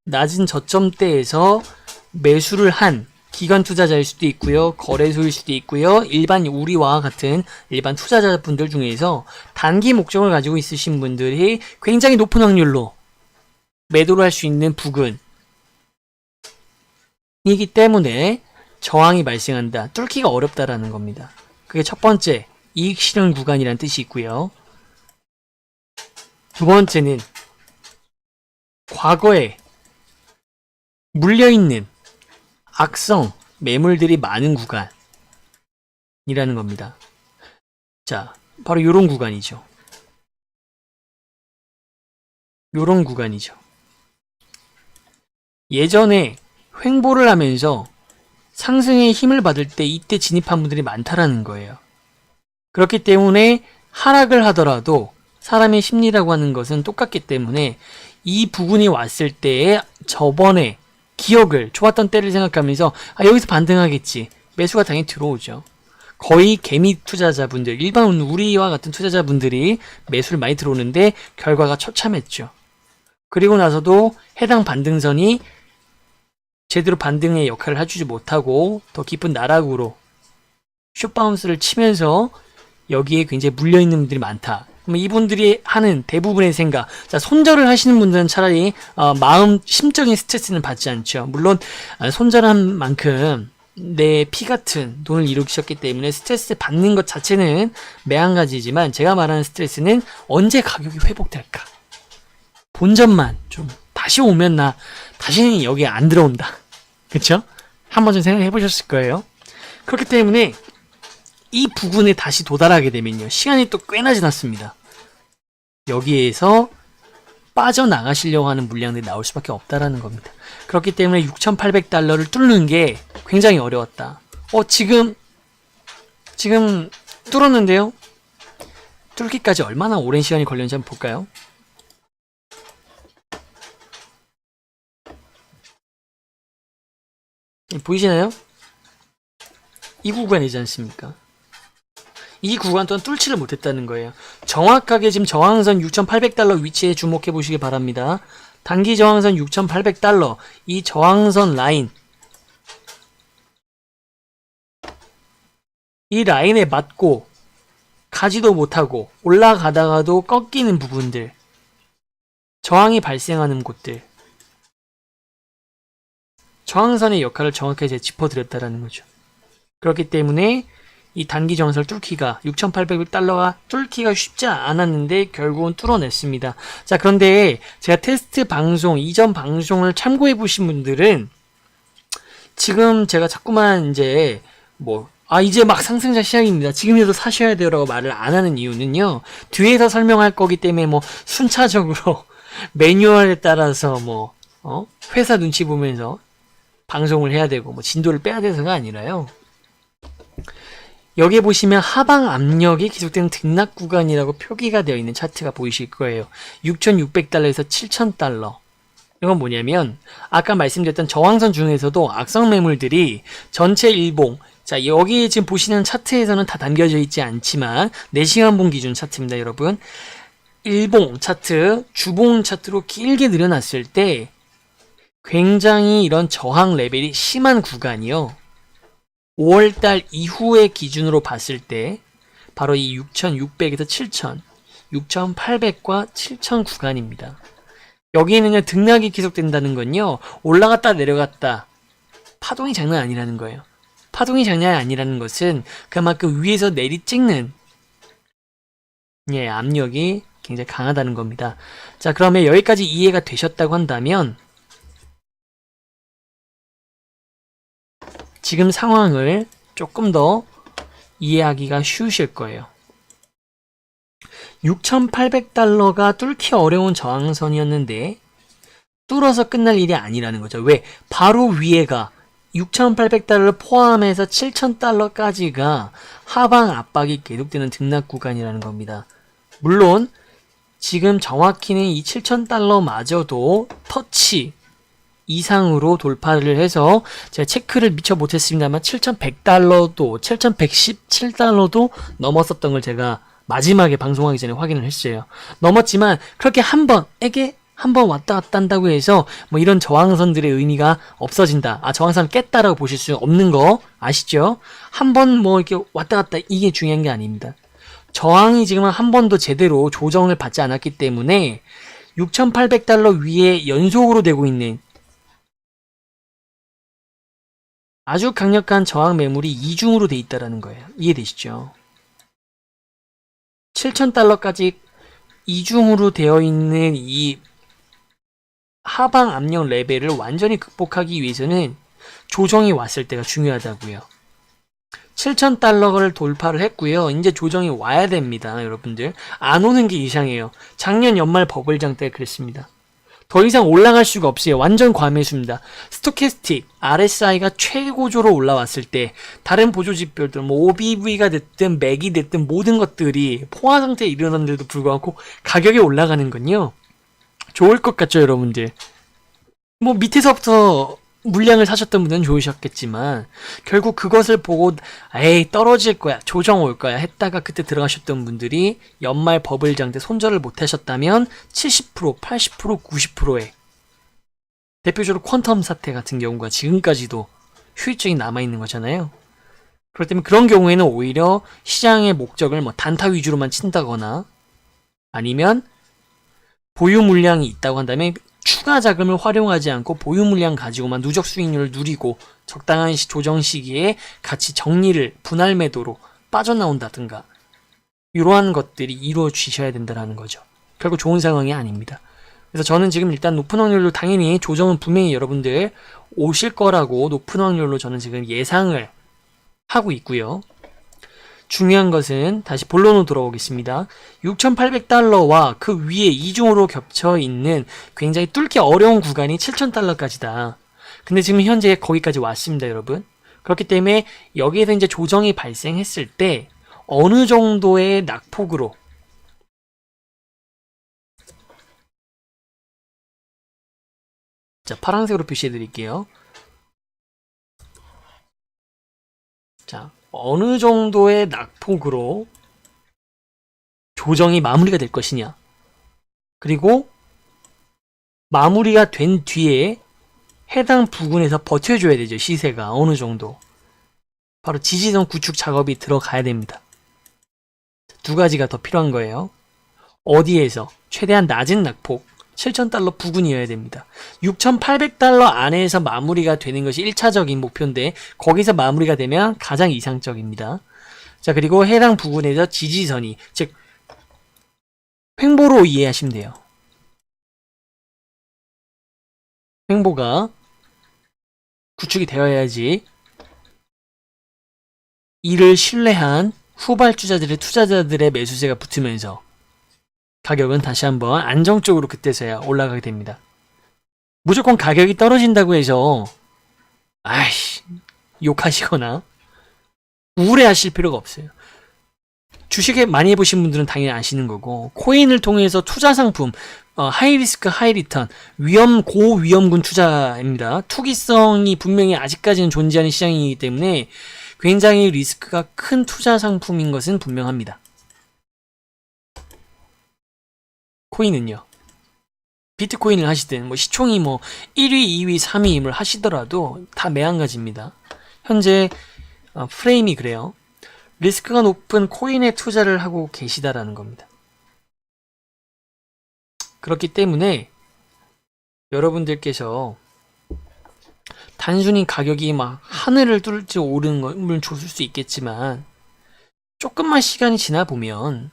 낮은 저점대에서 매수를 한 기관 투자자일 수도 있고요, 거래소일 수도 있고요, 일반 우리와 같은 일반 투자자분들 중에서 단기 목적을 가지고 있으신 분들이 굉장히 높은 확률로 매도를 할 수 있는 부근이기 때문에 저항이 발생한다, 뚫기가 어렵다라는 겁니다. 그게 첫 번째, 이익 실현 구간이라는 뜻이 있고요. 두 번째는 과거에 물려있는 악성 매물들이 많은 구간이라는 겁니다. 자, 바로 요런 구간이죠. 요런 구간이죠. 예전에 횡보를 하면서 상승의 힘을 받을 때 이때 진입한 분들이 많다라는 거예요. 그렇기 때문에 하락을 하더라도 사람의 심리라고 하는 것은 똑같기 때문에 이 부분이 왔을 때에 저번에 기억을, 좋았던 때를 생각하면서 여기서 반등하겠지, 매수가 당연히 들어오죠. 거의 개미 투자자분들, 일반 우리와 같은 투자자분들이 매수를 많이 들어오는데 결과가 처참했죠. 그리고 나서도 해당 반등선이 제대로 반등의 역할을 해주지 못하고 더 깊은 나락으로 숏바운스를 치면서 여기에 굉장히 물려있는 분들이 많다. 그럼 이분들이 하는 대부분의 생각, 자, 손절을 하시는 분들은 차라리 마음, 심적인 스트레스는 받지 않죠. 물론 손절한 만큼 내 피 같은 돈을 이루셨기 때문에 스트레스 받는 것 자체는 매한가지지만, 제가 말하는 스트레스는 언제 가격이 회복될까, 본전만 좀 다시 오면 나 다시는 여기에 안 들어온다, 그쵸? 한번 좀 생각해 보셨을 거예요. 그렇기 때문에 이 부분에 다시 도달하게 되면요, 시간이 또 꽤나 지났습니다. 여기에서 빠져나가시려고 하는 물량들이 나올 수밖에 없다라는 겁니다. 그렇기 때문에 6,800달러를 뚫는 게 굉장히 어려웠다. 지금 뚫었는데요? 뚫기까지 얼마나 오랜 시간이 걸렸는지 한번 볼까요? 보이시나요? 이 구간이지 않습니까? 이 구간 동안 뚫지를 못했다는 거예요. 정확하게 지금 저항선 6,800달러 위치에 주목해 보시기 바랍니다. 단기 저항선 6,800달러, 이 저항선 라인, 이 라인에 맞고 가지도 못하고 올라가다가도 꺾이는 부분들, 저항이 발생하는 곳들, 저항선의 역할을 정확하게 제가 짚어드렸다는 거죠. 그렇기 때문에 이 단기 저항선을 뚫기가 6,800달러가 뚫기가 쉽지 않았는데 결국은 뚫어냈습니다. 자, 그런데 제가 테스트 방송, 이전 방송을 참고해 보신 분들은 지금 제가 자꾸만 이제 이제 막 상승자 시작입니다, 지금이라도 사셔야 돼요 라고 말을 안 하는 이유는요, 뒤에서 설명할 거기 때문에 순차적으로 매뉴얼에 따라서 회사 눈치 보면서 방송을 해야 되고 진도를 빼야 돼서가 아니라요. 여기에 보시면 하방 압력이 계속되는 등락 구간이라고 표기가 되어 있는 차트가 보이실 거예요. 6,600달러에서 7,000달러. 이건 뭐냐면 아까 말씀드렸던 저항선 중에서도 악성 매물들이 전체 일봉, 자, 여기 지금 보시는 차트에서는 다 담겨져 있지 않지만 4시간봉 기준 차트입니다, 여러분. 일봉 차트, 주봉 차트로 길게 늘어났을 때 굉장히 이런 저항 레벨이 심한 구간이요, 5월달 이후의 기준으로 봤을 때 바로 이 6,600에서 7,000, 6,800과 7,000 구간입니다. 여기에는요, 등락이 계속된다는 건요, 올라갔다 내려갔다 파동이 장난 아니라는 거예요. 파동이 장난이 아니라는 것은 그만큼 위에서 내리 찍는 압력이 굉장히 강하다는 겁니다. 자, 그러면 여기까지 이해가 되셨다고 한다면 지금 상황을 조금 더 이해하기가 쉬우실 거예요. 6,800달러가 뚫기 어려운 저항선이었는데 뚫어서 끝날 일이 아니라는 거죠. 왜? 바로 위에가 6,800달러를 포함해서 7,000달러까지가 하방 압박이 계속되는 등락 구간이라는 겁니다. 물론 지금 정확히는 이 7,000달러마저도 터치 이상으로 돌파를 해서 제가 체크를 미처 못했습니다만 7,100달러도 7,117달러도 넘었었던 걸 제가 마지막에 방송하기 전에 확인을 했어요. 넘었지만 그렇게 한 번 왔다 갔다 한다고 해서 이런 저항선들의 의미가 없어진다, 저항선을 깼다라고 보실 수 없는 거 아시죠? 한 번 이렇게 왔다 갔다, 이게 중요한 게 아닙니다. 저항이 지금 한 번도 제대로 조정을 받지 않았기 때문에 6,800달러 위에 연속으로 되고 있는 아주 강력한 저항 매물이 이중으로 돼 있다라는 거예요. 이해되시죠? 7,000달러까지 이중으로 되어 있는 이 하방 압력 레벨을 완전히 극복하기 위해서는 조정이 왔을 때가 중요하다고요. 7,000달러를 돌파를 했고요. 이제 조정이 와야 됩니다, 여러분들. 안 오는 게 이상해요. 작년 연말 버블장 때 그랬습니다. 더 이상 올라갈 수가 없어요. 완전 과매수입니다. 스토캐스틱 RSI가 최고조로 올라왔을 때 다른 보조지표들 OBV가 됐든 맥이 됐든 모든 것들이 포화 상태에 이르렀는데도 불구하고 가격이 올라가는 건요, 좋을 것 같죠, 여러분들? 밑에서부터 물량을 사셨던 분들은 좋으셨겠지만 결국 그것을 보고 에이 떨어질 거야, 조정 올 거야 했다가 그때 들어가셨던 분들이 연말 버블장 때 손절을 못 하셨다면 70%, 80%, 90%의 대표적으로 퀀텀 사태 같은 경우가 지금까지도 휴일증이 남아있는 거잖아요. 그렇기 때문에 그런 경우에는 오히려 시장의 목적을 단타 위주로만 친다거나 아니면 보유 물량이 있다고 한다면 추가 자금을 활용하지 않고 보유 물량 가지고만 누적 수익률을 누리고 적당한 조정 시기에 같이 정리를 분할 매도로 빠져나온다든가 이러한 것들이 이루어지셔야 된다는 거죠. 결국 좋은 상황이 아닙니다. 그래서 저는 지금 일단 높은 확률로 당연히 조정은 분명히 여러분들 오실 거라고 높은 확률로 저는 지금 예상을 하고 있고요. 중요한 것은 다시 본론으로 돌아오겠습니다. 6,800달러와 그 위에 이중으로 겹쳐 있는 굉장히 뚫기 어려운 구간이 7,000달러까지다. 근데 지금 현재 거기까지 왔습니다, 여러분. 그렇기 때문에 여기에서 이제 조정이 발생했을 때 어느 정도의 낙폭으로 자, 파란색으로 표시해 드릴게요. 자, 어느 정도의 낙폭으로 조정이 마무리가 될 것이냐. 그리고 마무리가 된 뒤에 해당 부근에서 버텨줘야 되죠. 시세가 어느 정도. 바로 지지선 구축 작업이 들어가야 됩니다. 두 가지가 더 필요한 거예요. 어디에서? 최대한 낮은 낙폭 7,000달러 부근이어야 됩니다. 6,800달러 안에서 마무리가 되는 것이 1차적인 목표인데 거기서 마무리가 되면 가장 이상적입니다. 자, 그리고 해당 부근에서 지지선이, 즉 횡보로 이해하시면 돼요. 횡보가 구축이 되어야지 이를 신뢰한 투자자들의 매수세가 붙으면서 가격은 다시 한번 안정적으로 그때서야 올라가게 됩니다. 무조건 가격이 떨어진다고 해서 아이씨 욕하시거나 우울해하실 필요가 없어요. 주식에 많이 해보신 분들은 당연히 아시는 거고, 코인을 통해서 투자 상품, 하이리스크 하이리턴, 고위험군 투자입니다. 투기성이 분명히 아직까지는 존재하는 시장이기 때문에 굉장히 리스크가 큰 투자 상품인 것은 분명합니다. 코인은요, 비트코인을 하시든 시총이 1위, 2위, 3위임을 하시더라도 다 매한가지입니다. 현재 프레임이 그래요. 리스크가 높은 코인에 투자를 하고 계시다라는 겁니다. 그렇기 때문에 여러분들께서 단순히 가격이 하늘을 뚫지 오르는 걸 줬을 수 있겠지만 조금만 시간이 지나 보면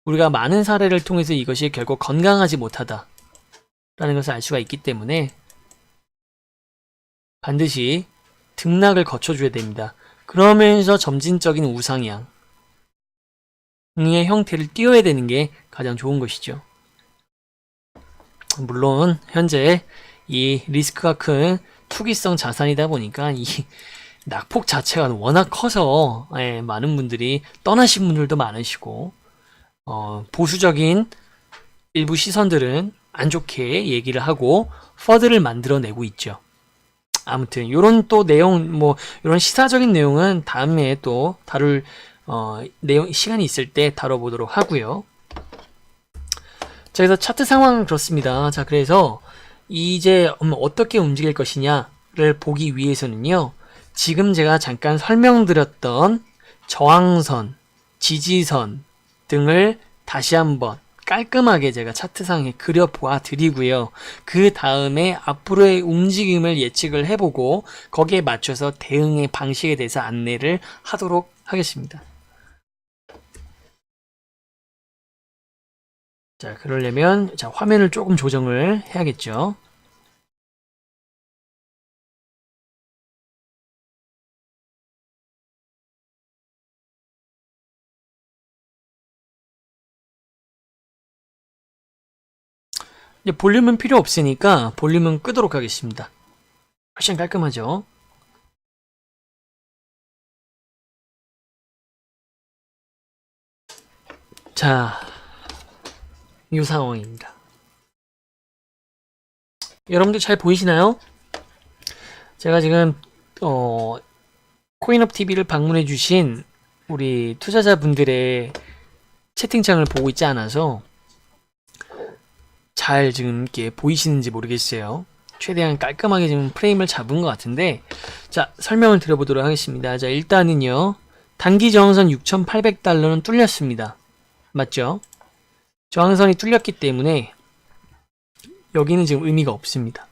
우리가 많은 사례를 통해서 이것이 결국 건강하지 못하다 라는 것을 알 수가 있기 때문에 반드시 등락을 거쳐줘야 됩니다. 그러면서 점진적인 우상향의 형태를 띄워야 되는 게 가장 좋은 것이죠. 물론 현재 이 리스크가 큰 투기성 자산이다 보니까 이 낙폭 자체가 워낙 커서 많은 분들이 떠나신 분들도 많으시고, 보수적인 일부 시선들은 안 좋게 얘기를 하고 퍼드를 만들어내고 있죠. 아무튼 요런 또 내용, 요런 시사적인 내용은 다음에 또 다룰 내용 시간이 있을 때 다뤄보도록 하고요. 자, 그래서 차트 상황은 그렇습니다. 자, 그래서 이제 어떻게 움직일 것이냐를 보기 위해서는요, 지금 제가 잠깐 설명드렸던 저항선, 지지선 등을 다시 한번 깔끔하게 제가 차트상에 그려보아 드리고요. 그 다음에 앞으로의 움직임을 예측을 해보고 거기에 맞춰서 대응의 방식에 대해서 안내를 하도록 하겠습니다. 자, 그러려면 화면을 조금 조정을 해야겠죠. 이제 볼륨은 필요 없으니까 볼륨은 끄도록 하겠습니다. 훨씬 깔끔하죠. 자, 이 상황입니다. 여러분들 잘 보이시나요? 제가 지금 코인업TV를 방문해 주신 우리 투자자분들의 채팅창을 보고 있지 않아서 잘 지금 이렇게 보이시는지 모르겠어요. 최대한 깔끔하게 지금 프레임을 잡은 것 같은데, 자, 설명을 드려보도록 하겠습니다. 자, 일단은요, 단기 저항선 6,800달러는 뚫렸습니다. 맞죠? 저항선이 뚫렸기 때문에 여기는 지금 의미가 없습니다.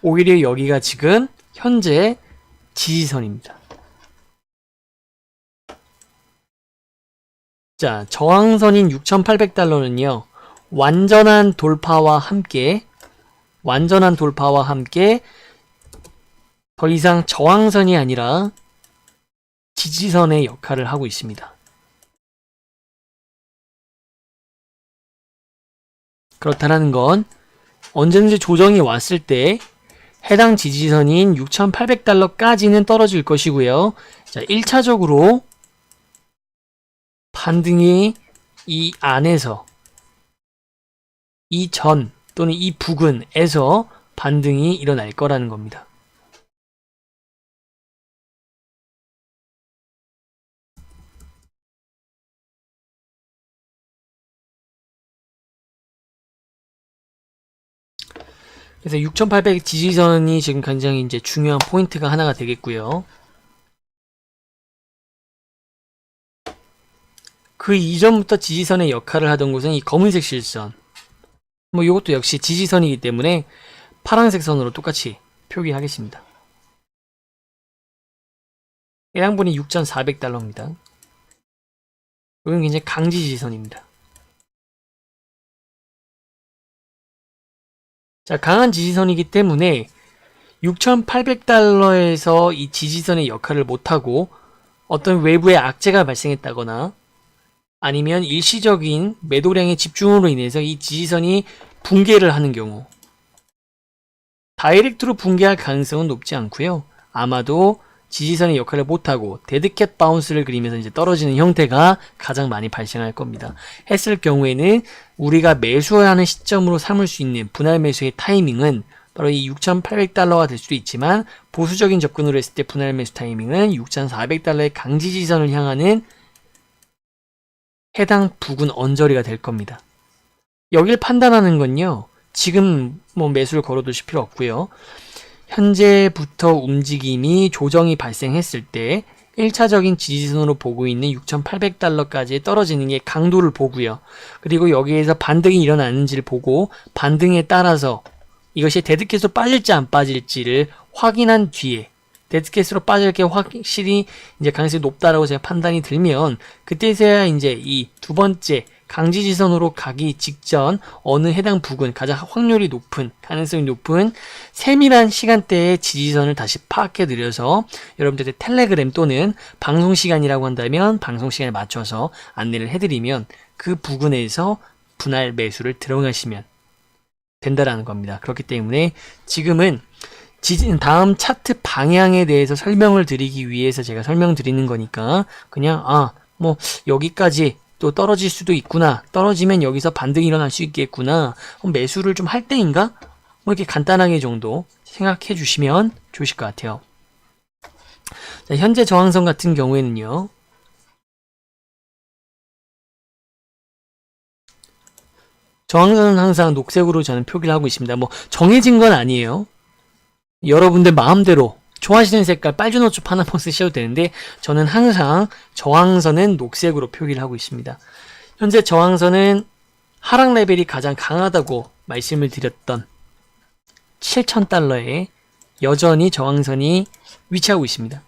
오히려 여기가 지금 현재 지지선입니다. 자, 저항선인 6,800달러는요, 완전한 돌파와 함께 더 이상 저항선이 아니라 지지선의 역할을 하고 있습니다. 그렇다는 건 언제든지 조정이 왔을 때 해당 지지선인 6,800달러까지는 떨어질 것이고요. 자, 1차적으로 반등이 이 안에서 이 전 또는 이 부근에서 반등이 일어날 거라는 겁니다. 그래서 6,800 지지선이 지금 굉장히 이제 중요한 포인트가 하나가 되겠고요. 그 이전부터 지지선의 역할을 하던 곳은 이 검은색 실선. 뭐 이것도 역시 지지선이기 때문에 파란색 선으로 똑같이 표기하겠습니다. 해당분이 6,400달러입니다. 이건 굉장히 강지지선입니다. 자, 강한 지지선이기 때문에 6,800달러에서 이 지지선의 역할을 못하고 어떤 외부의 악재가 발생했다거나 아니면 일시적인 매도량의 집중으로 인해서 이 지지선이 붕괴를 하는 경우 다이렉트로 붕괴할 가능성은 높지 않고요. 아마도 지지선의 역할을 못하고 데드캣 바운스를 그리면서 이제 떨어지는 형태가 가장 많이 발생할 겁니다. 했을 경우에는 우리가 매수하는 시점으로 삼을 수 있는 분할 매수의 타이밍은 바로 이 6,800달러가 될 수도 있지만 보수적인 접근으로 했을 때 분할 매수 타이밍은 6,400달러의 강지지선을 향하는 해당 부근 언저리가 될 겁니다. 여길 판단하는 건요. 지금 뭐 매수를 걸어두실 필요 없고요. 현재부터 움직임이 조정이 발생했을 때 1차적인 지지선으로 보고 있는 6,800달러까지 떨어지는 게 강도를 보고요. 그리고 여기에서 반등이 일어나는지를 보고 반등에 따라서 이것이 데드캣으로 빠질지 안 빠질지를 확인한 뒤에 데드캣으로 빠질 게 확실히 이제 가능성이 높다라고 제가 판단이 들면 그때서야 이제 이 두 번째 강지지선으로 가기 직전 어느 해당 부근 가장 확률이 높은 가능성이 높은 세밀한 시간대의 지지선을 다시 파악해 드려서 여러분들의 텔레그램 또는 방송 시간이라고 한다면 방송 시간에 맞춰서 안내를 해드리면 그 부근에서 분할 매수를 들어가시면 된다라는 겁니다. 그렇기 때문에 지금은 다음 차트 방향에 대해서 설명을 드리기 위해서 제가 설명드리는 거니까 그냥 뭐 여기까지 또 떨어질 수도 있구나. 떨어지면 여기서 반등이 일어날 수 있겠구나. 매수를 좀 할 때인가? 뭐 이렇게 간단하게 정도 생각해 주시면 좋으실 것 같아요. 자, 현재 저항선 같은 경우에는요. 저항선은 항상 녹색으로 저는 표기를 하고 있습니다. 뭐 정해진 건 아니에요. 여러분들 마음대로 좋아하시는 색깔 빨주노초 하나만 쓰셔도 되는데 저는 항상 저항선은 녹색으로 표기를 하고 있습니다. 현재 저항선은 하락 레벨이 가장 강하다고 말씀을 드렸던 7,000달러에 여전히 저항선이 위치하고 있습니다.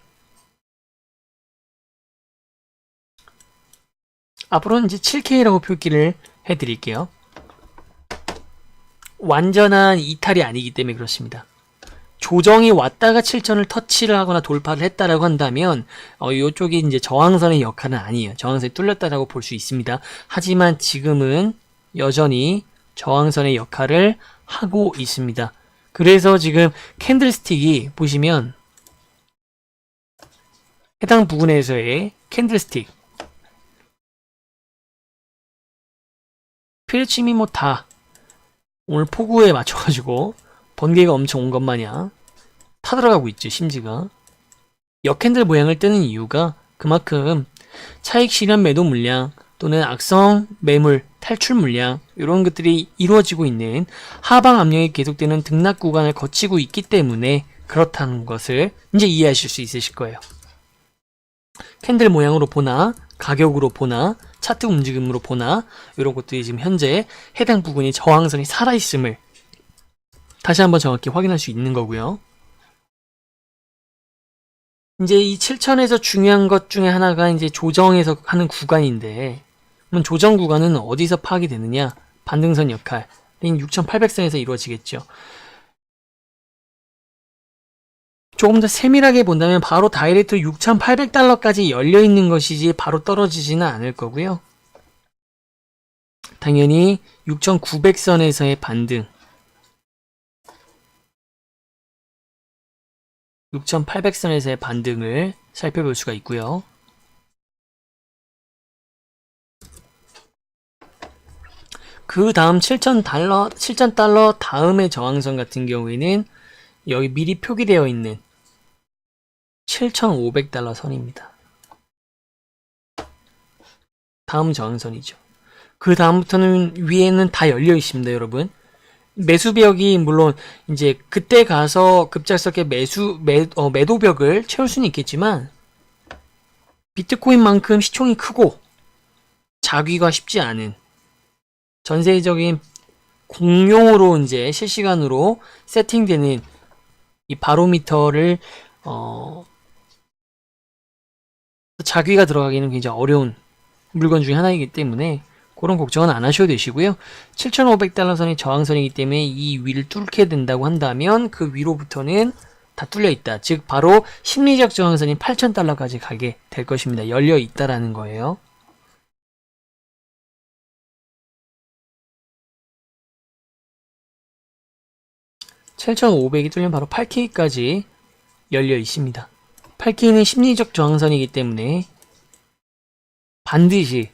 앞으로는 이제 7K라고 표기를 해드릴게요. 완전한 이탈이 아니기 때문에 그렇습니다. 조정이 왔다가 7천을 터치를 하거나 돌파를 했다라고 한다면 이쪽이 이제 저항선의 역할은 아니에요. 저항선이 뚫렸다라고 볼 수 있습니다. 하지만 지금은 여전히 저항선의 역할을 하고 있습니다. 그래서 지금 캔들스틱이 보시면 해당 부분에서의 캔들스틱 필침이 뭐 다 오늘 폭우에 맞춰가지고 번개가 엄청 온 것 마냥 타들어가고 있죠. 심지가 역캔들 모양을 뜨는 이유가 그만큼 차익 실현 매도 물량 또는 악성 매물 탈출 물량 이런 것들이 이루어지고 있는 하방 압력이 계속되는 등락 구간을 거치고 있기 때문에 그렇다는 것을 이제 이해하실 수 있으실 거예요. 캔들 모양으로 보나 가격으로 보나 차트 움직임으로 보나 이런 것들이 지금 현재 해당 부분이 저항선이 살아있음을 다시 한번 정확히 확인할 수 있는 거고요. 이제 이 7천에서 중요한 것 중에 하나가 이제 조정에서 하는 구간인데, 그럼 조정 구간은 어디서 파악이 되느냐? 반등선 역할, 6,800선에서 이루어지겠죠. 조금 더 세밀하게 본다면 바로 다이렉트 6,800달러까지 열려있는 것이지 바로 떨어지지는 않을 거고요. 당연히 6,900선에서의 반등, 6,800선에서의 반등을 살펴볼 수가 있고요. 그 다음 7,000달러 다음의 저항선 같은 경우에는 여기 미리 표기되어 있는 7,500달러 선입니다. 다음 저항선이죠. 그 다음부터는 위에는 다 열려 있습니다, 여러분. 매수벽이 물론 이제 그때 가서 급작스럽게 매도벽을 채울 수는 있겠지만 비트코인만큼 시총이 크고 자기가 쉽지 않은 전세적인 공용으로 이제 실시간으로 세팅되는 이 바로미터를 자기가 들어가기는 굉장히 어려운 물건 중에 하나이기 때문에 그런 걱정은 안 하셔도 되시고요. 7,500달러 선이 저항선이기 때문에 이 위를 뚫게 된다고 한다면 그 위로부터는 다 뚫려 있다. 즉 바로 심리적 저항선인 8,000달러까지 가게 될 것입니다. 열려 있다라는 거예요. (7,500이) 뚫리면 바로 8K까지 열려 있습니다. 8K는 심리적 저항선이기 때문에 반드시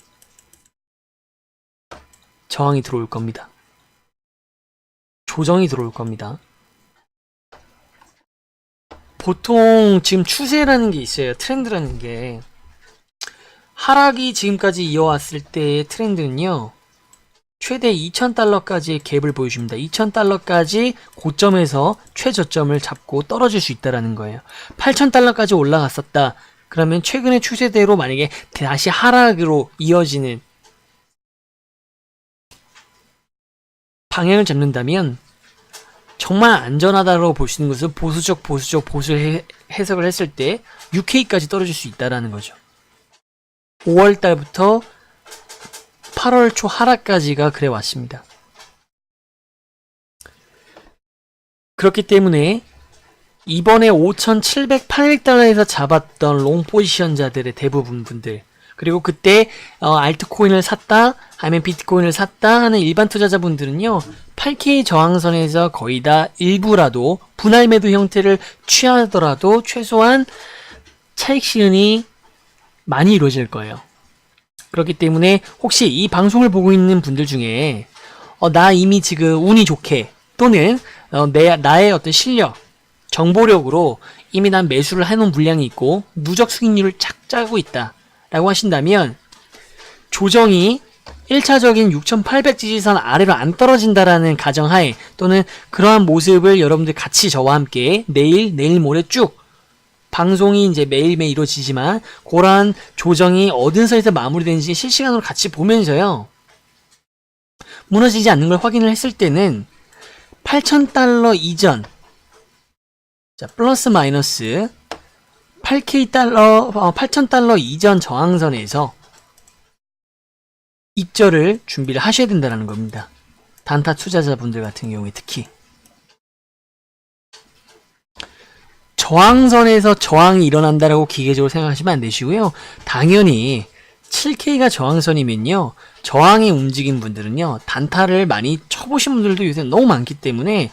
저항이 들어올 겁니다. 조정이 들어올 겁니다. 보통 지금 추세라는 게 있어요. 트렌드라는 게. 하락이 지금까지 이어왔을 때의 트렌드는요. 최대 2,000달러까지의 갭을 보여줍니다. 2,000달러까지 고점에서 최저점을 잡고 떨어질 수 있다는 거예요. 8,000달러까지 올라갔었다. 그러면 최근의 추세대로 만약에 다시 하락으로 이어지는 방향을 잡는다면 정말 안전하다고 볼 수 있는 것은 보수 해석을 했을 때 6K까지 떨어질 수 있다는 거죠. 5월달부터 8월 초 하락까지가 그래 왔습니다. 그렇기 때문에 이번에 5,700, 800달러에서 잡았던 롱 포지션자들의 대부분 분들, 그리고 그때 알트코인을 샀다 아니면 비트코인을 샀다 하는 일반 투자자분들은요 8K 저항선에서 거의 다 일부라도 분할 매도 형태를 취하더라도 최소한 차익 실현이 많이 이루어질 거예요. 그렇기 때문에 혹시 이 방송을 보고 있는 분들 중에 나 이미 지금 운이 좋게 또는 나의 어떤 실력, 정보력으로 이미 난 매수를 해놓은 물량이 있고 누적 수익률을 착 짜고 있다 라고 하신다면 조정이 1차적인 6,800 지지선 아래로 안 떨어진다라는 가정하에 또는 그러한 모습을 여러분들 같이 저와 함께 내일 모레 쭉 방송이 이제 매일매일 이루어지지만 그러한 조정이 어느 선에서 마무리되는지 실시간으로 같이 보면서요 무너지지 않는 걸 확인을 했을 때는 8,000달러 이전 자 플러스 마이너스 8,000달러 이전 저항선에서 익절을 준비를 하셔야 된다는 겁니다. 단타 투자자분들 같은 경우에 특히 저항선에서 저항이 일어난다라고 기계적으로 생각하시면 안 되시고요. 당연히 7K가 저항선이면요. 저항이 움직인 분들은요. 단타를 많이 쳐보신 분들도 요새 너무 많기 때문에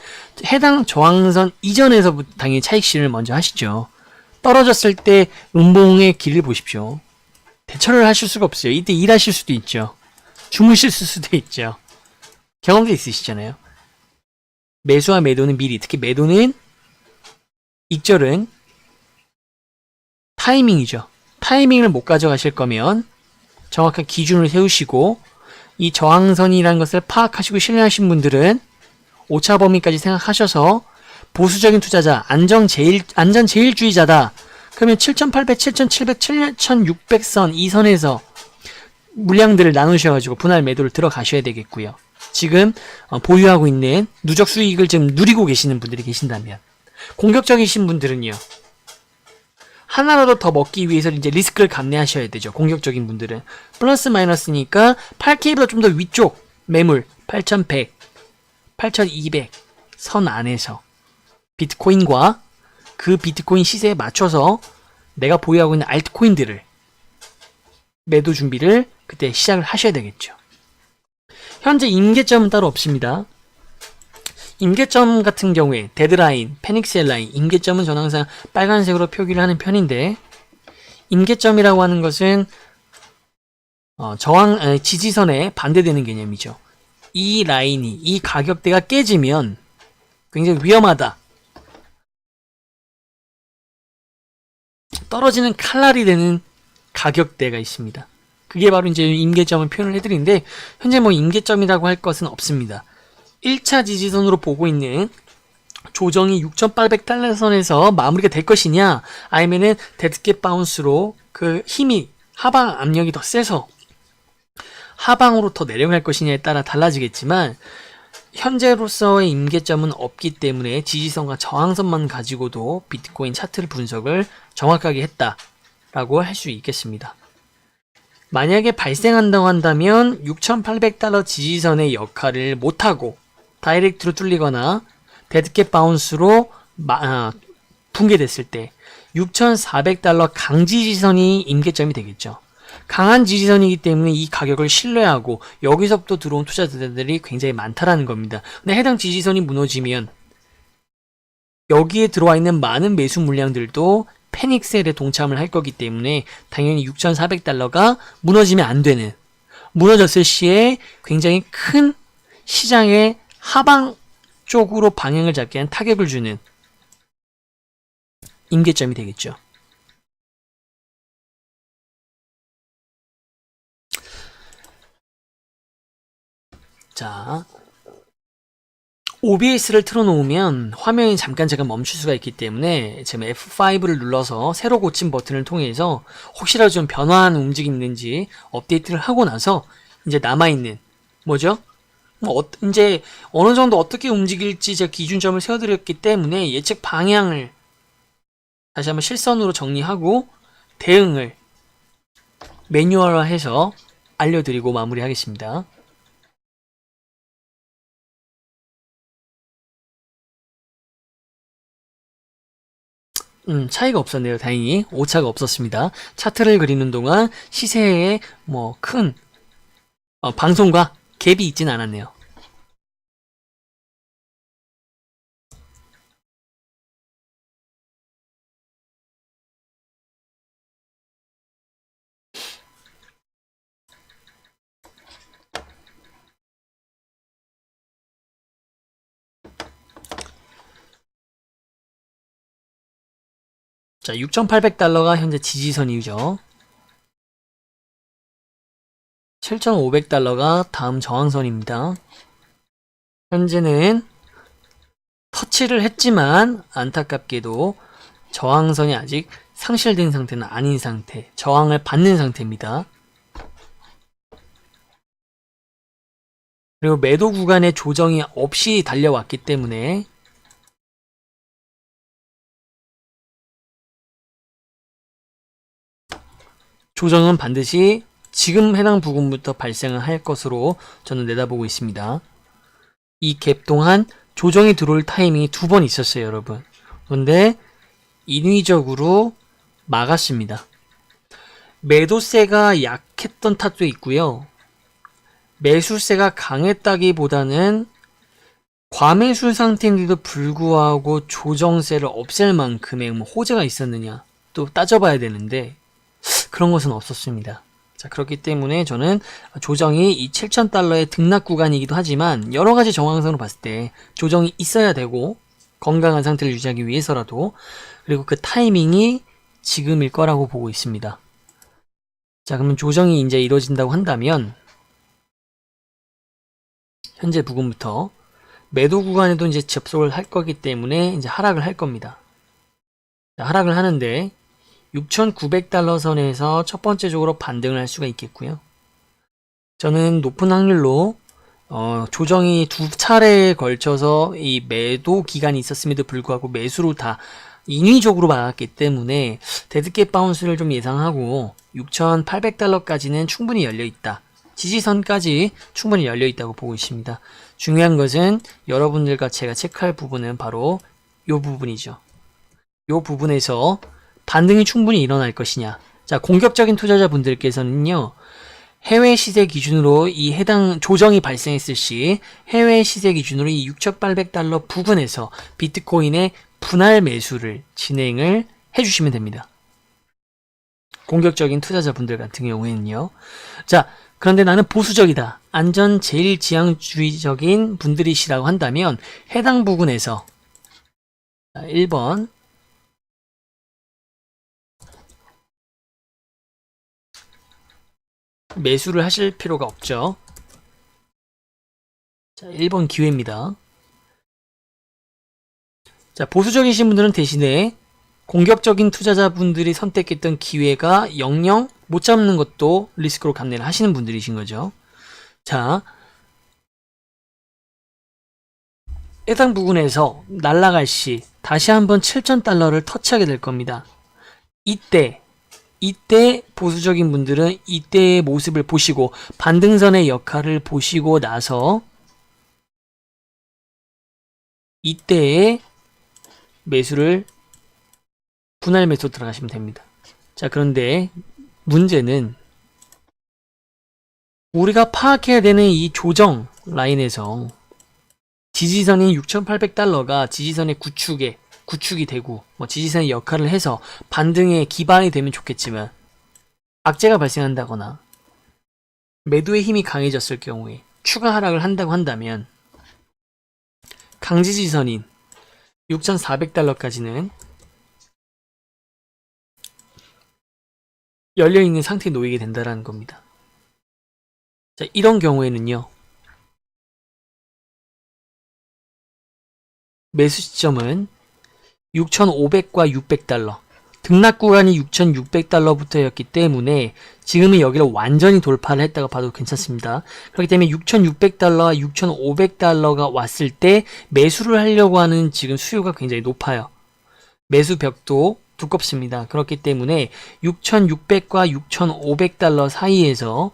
해당 저항선 이전에서부터 당연히 차익 실현을 먼저 하시죠. 떨어졌을 때 음봉의 길을 보십시오. 대처를 하실 수가 없어요. 이때 일하실 수도 있죠. 주무실 수도 있죠. 경험도 있으시잖아요. 매수와 매도는 미리, 특히 매도는 익절은 타이밍이죠. 타이밍을 못 가져가실 거면 정확한 기준을 세우시고 이 저항선이라는 것을 파악하시고 신뢰하신 분들은 오차 범위까지 생각하셔서 보수적인 투자자, 안전 제일주의자다. 그러면 7,800, 7,700, 7,600선 이 선에서 물량들을 나누셔가지고 분할 매도를 들어가셔야 되겠고요. 지금 보유하고 있는 누적 수익을 지금 누리고 계시는 분들이 계신다면 공격적이신 분들은요. 하나라도 더 먹기 위해서 이제 리스크를 감내하셔야 되죠. 공격적인 분들은 플러스 마이너스니까 8K보다 좀 더 위쪽 매물 8,100, 8,200 선 안에서 비트코인과 그 비트코인 시세에 맞춰서 내가 보유하고 있는 알트코인들을 매도 준비를 그때 시작을 하셔야 되겠죠. 현재 임계점은 따로 없습니다. 임계점 같은 경우에 데드라인, 패닉셀 라인, 임계점은 저는 항상 빨간색으로 표기를 하는 편인데, 임계점이라고 하는 것은 지지선에 반대되는 개념이죠. 이 라인이, 이 가격대가 깨지면 굉장히 위험하다. 떨어지는 칼날이 되는 가격대가 있습니다. 그게 바로 이제 임계점을 표현을 해드리는데, 현재 뭐 임계점이라고 할 것은 없습니다. 1차 지지선으로 보고 있는 조정이 6,800달러 선에서 마무리가 될 것이냐, 아니면은 데드캣 바운스로 그 힘이 하방 압력이 더 세서 하방으로 더 내려갈 것이냐에 따라 달라지겠지만, 현재로서의 임계점은 없기 때문에 지지선과 저항선만 가지고도 비트코인 차트를 분석을 정확하게 했다라고 할 수 있겠습니다. 만약에 발생한다고 한다면 6,800달러 지지선의 역할을 못하고 다이렉트로 뚫리거나 데드캣 바운스로 붕괴됐을 때 6,400달러 강지지선이 임계점이 되겠죠. 강한 지지선이기 때문에 이 가격을 신뢰하고 여기서부터 들어온 투자자들이 굉장히 많다라는 겁니다. 근데 해당 지지선이 무너지면 여기에 들어와 있는 많은 매수 물량들도 패닉셀에 동참을 할 거기 때문에 당연히 6,400달러가 무너지면 안 되는, 무너졌을 시에 굉장히 큰 시장의 하방 쪽으로 방향을 잡게 한 타격을 주는 임계점이 되겠죠. 자, OBS를 틀어놓으면 화면이 잠깐 멈출 수가 있기 때문에 지금 F5를 눌러서 새로 고친 버튼을 통해서 혹시라도 좀 변화한 움직임이 있는지 업데이트를 하고 나서 이제 남아있는 뭐죠? 이제 어느 정도 어떻게 움직일지 제가 기준점을 세워드렸기 때문에 예측 방향을 다시 한번 실선으로 정리하고 대응을 매뉴얼화해서 알려드리고 마무리하겠습니다. 차이가 없었네요. 다행히 오차가 없었습니다. 차트를 그리는 동안 시세에 큰 방송과 갭이 있진 않았네요. 자, 6,800달러가 현재 지지선이죠. 7,500달러가 다음 저항선입니다. 현재는 터치를 했지만 안타깝게도 저항선이 아직 상실된 상태는 아닌 상태, 저항을 받는 상태입니다. 그리고 매도 구간에 조정이 없이 달려왔기 때문에 조정은 반드시 지금 해당 부분부터 발생을 할 것으로 저는 내다보고 있습니다. 이 갭 동안 조정이 들어올 타이밍이 2번 있었어요, 여러분. 그런데 인위적으로 막았습니다. 매도세가 약했던 탓도 있고요. 매수세가 강했다기보다는 과매수 상태인데도 불구하고 조정세를 없앨 만큼의 호재가 있었느냐 또 따져봐야 되는데 그런 것은 없었습니다. 자, 그렇기 때문에 저는 조정이 이 7,000달러의 등락 구간이기도 하지만 여러가지 정황상으로 봤을 때 조정이 있어야 되고 건강한 상태를 유지하기 위해서라도, 그리고 그 타이밍이 지금일 거라고 보고 있습니다. 자, 그러면 조정이 이제 이루어진다고 한다면 현재 부근부터 매도 구간에도 이제 접속을 할 거기 때문에 이제 하락을 할 겁니다. 자, 하락을 하는데 6,900달러 선에서 첫 번째적으로 반등을 할 수가 있겠고요. 저는 높은 확률로 조정이 2차례에 걸쳐서 이 매도 기간이 있었음에도 불구하고 매수로 다 인위적으로 막았기 때문에 데드캣 바운스를 좀 예상하고 6,800달러까지는 충분히 열려있다. 지지선까지 충분히 열려있다고 보고 있습니다. 중요한 것은 여러분들과 제가 체크할 부분은 바로 이 부분이죠. 요 부분에서 반등이 충분히 일어날 것이냐. 자, 공격적인 투자자분들께서는요, 해외 시세 기준으로 이 해당 조정이 발생했을 시 해외 시세 기준으로 이 6,800달러 부근에서 비트코인의 분할 매수를 진행을 해주시면 됩니다. 공격적인 투자자분들 같은 경우에는요. 자, 그런데 나는 보수적이다. 안전 제일 지향주의적인 분들이시라고 한다면 해당 부근에서 1번 매수를 하실 필요가 없죠. 자, 1번 기회입니다. 자, 보수적이신 분들은 대신에 공격적인 투자자분들이 선택했던 기회가 영영 못 잡는 것도 리스크로 감내를 하시는 분들이신 거죠. 자, 해당 부분에서 날아갈 시 다시 한번 7,000달러를 터치하게 될 겁니다. 이때 보수적인 분들은 이때의 모습을 보시고 반등선의 역할을 보시고 나서 이때의 매수를 분할 매수 들어가시면 됩니다. 자, 그런데 문제는 우리가 파악해야 되는 이 조정 라인에서 지지선인 6,800달러가 지지선의 구축이 되고 지지선의 역할을 해서 반등의 기반이 되면 좋겠지만 악재가 발생한다거나 매도의 힘이 강해졌을 경우에 추가 하락을 한다고 한다면 강지지선인 6,400달러까지는 열려있는 상태에 놓이게 된다는 겁니다. 자, 이런 경우에는요, 매수 시점은 6,500과 600달러, 등락 구간이 6,600달러부터였기 때문에 지금은 여기를 완전히 돌파를 했다고 봐도 괜찮습니다. 그렇기 때문에 6,600달러와 6,500달러가 왔을 때 매수를 하려고 하는 지금 수요가 굉장히 높아요. 매수 벽도 두껍습니다. 그렇기 때문에 6,600과 6,500달러 사이에서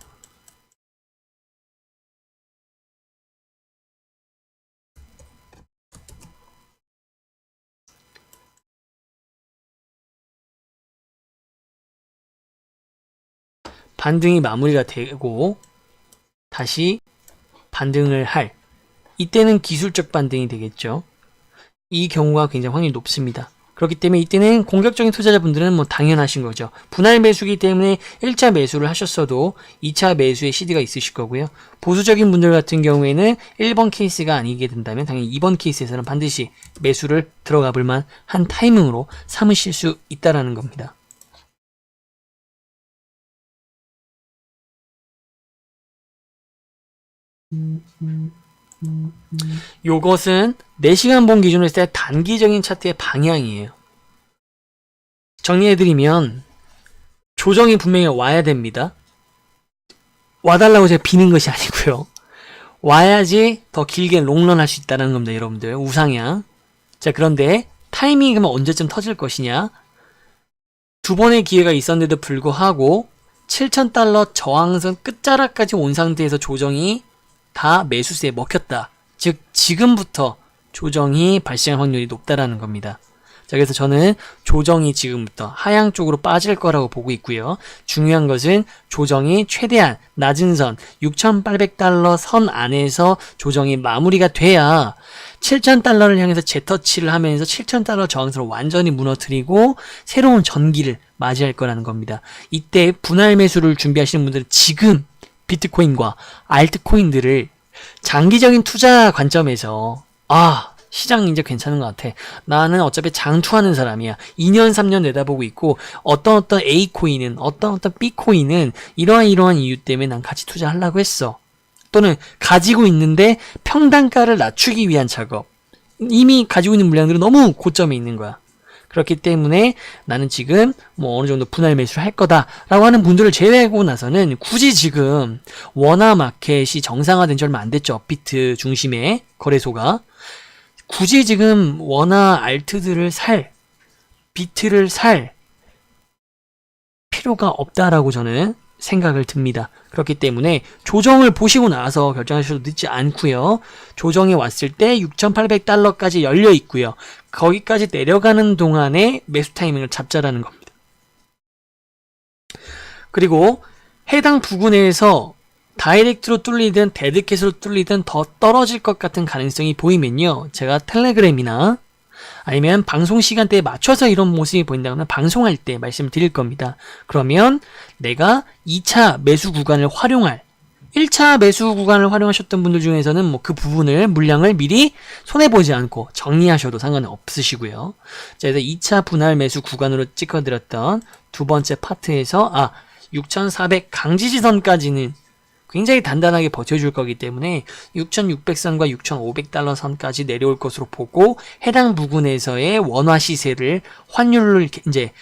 반등이 마무리가 되고 다시 반등을 할, 이때는 기술적 반등이 되겠죠. 이 경우가 굉장히 확률이 높습니다. 그렇기 때문에 이때는 공격적인 투자자분들은 당연하신 거죠. 분할 매수기 때문에 1차 매수를 하셨어도 2차 매수의 CD가 있으실 거고요. 보수적인 분들 같은 경우에는 1번 케이스가 아니게 된다면 당연히 2번 케이스에서는 반드시 매수를 들어가 볼 만한 타이밍으로 삼으실 수 있다라는 겁니다. 요것은 4시간 본 기준으로 했을 때 단기적인 차트의 방향이에요. 정리해드리면 조정이 분명히 와야 됩니다. 와달라고 제가 비는 것이 아니고요. 와야지 더 길게 롱런 할 수 있다는 겁니다. 여러분들 우상향. 자, 그런데 타이밍이 그러면 언제쯤 터질 것이냐. 2번의 기회가 있었는데도 불구하고 7,000달러 저항선 끝자락까지 온 상태에서 조정이 다 매수세에 먹혔다. 즉 지금부터 조정이 발생할 확률이 높다라는 겁니다. 자, 그래서 저는 조정이 지금부터 하향 쪽으로 빠질 거라고 보고 있고요. 중요한 것은 조정이 최대한 낮은 선 6,800달러 선 안에서 조정이 마무리가 돼야 7,000달러를 향해서 재터치를 하면서 7,000달러 저항선을 완전히 무너뜨리고 새로운 전기를 맞이할 거라는 겁니다. 이때 분할 매수를 준비하시는 분들은 지금 비트코인과 알트코인들을 장기적인 투자 관점에서 시장 이제 괜찮은 것 같아. 나는 어차피 장투하는 사람이야. 2년, 3년 내다보고 있고 어떤 A코인은 어떤 B코인은 이러한 이유 때문에 난 같이 투자하려고 했어. 또는 가지고 있는데 평단가를 낮추기 위한 작업. 이미 가지고 있는 물량들은 너무 고점에 있는 거야. 그렇기 때문에 나는 지금 어느 정도 분할 매수를 할 거다라고 하는 분들을 제외하고 나서는 굳이 지금 원화 마켓이 정상화된 지 얼마 안 됐죠. 업비트 중심의 거래소가. 굳이 지금 원화 알트들을 비트를 살 필요가 없다라고 저는 생각을 듭니다. 그렇기 때문에 조정을 보시고 나서 결정하셔도 늦지 않고요. 조정이 왔을 때 6,800달러까지 열려 있고요. 거기까지 내려가는 동안에 매수 타이밍을 잡자라는 겁니다. 그리고 해당 부근에서 다이렉트로 뚫리든 데드캣으로 뚫리든 더 떨어질 것 같은 가능성이 보이면요. 제가 텔레그램이나 아니면 방송 시간대에 맞춰서 이런 모습이 보인다면 방송할 때 말씀드릴 겁니다. 그러면 내가 2차 매수 구간을 활용할 1차 매수 구간을 활용하셨던 분들 중에서는 뭐 그 부분을 물량을 미리 손해보지 않고 정리하셔도 상관은 없으시고요. 자, 그래서 2차 분할 매수 구간으로 찍어드렸던 두 번째 파트에서 6,400 강지지선까지는 굉장히 단단하게 버텨줄 거기 때문에 6,600선과 6,500달러 선까지 내려올 것으로 보고 해당 부근에서의 원화 시세를 환율을 이제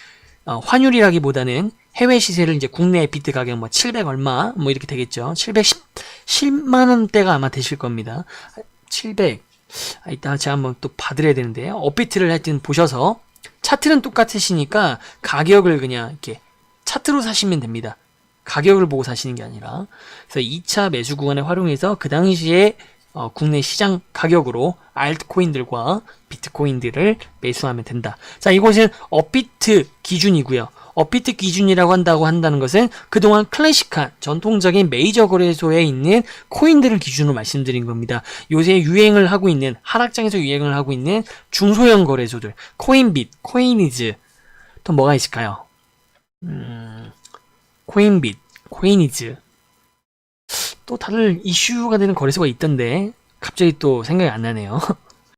환율이라기보다는 해외 시세를 이제 국내 비트 가격 뭐 700 얼마 뭐 이렇게 되겠죠. 710만 원대가 아마 되실 겁니다. 700 이따 제가 한번 또 봐드려야 되는데요. 업비트를 하여튼 보셔서 차트는 똑같으시니까 가격을 그냥 이렇게 차트로 사시면 됩니다. 가격을 보고 사시는 게 아니라. 그래서 2차 매수 구간을 활용해서 그 당시에 국내 시장 가격으로 알트코인들과 비트코인들을 매수하면 된다. 자, 이곳은 업비트 기준이고요. 업비트 기준이라고 한다는 것은 그동안 클래식한 전통적인 메이저 거래소에 있는 코인들을 기준으로 말씀드린 겁니다. 요새 유행을 하고 있는 하락장에서 유행을 하고 있는 중소형 거래소들, 코인빗, 코이니즈, 또 뭐가 있을까요? 코인빗, 코이니즈. 또 다들 이슈가 되는 거래소가 있던데 갑자기 또 생각이 안 나네요.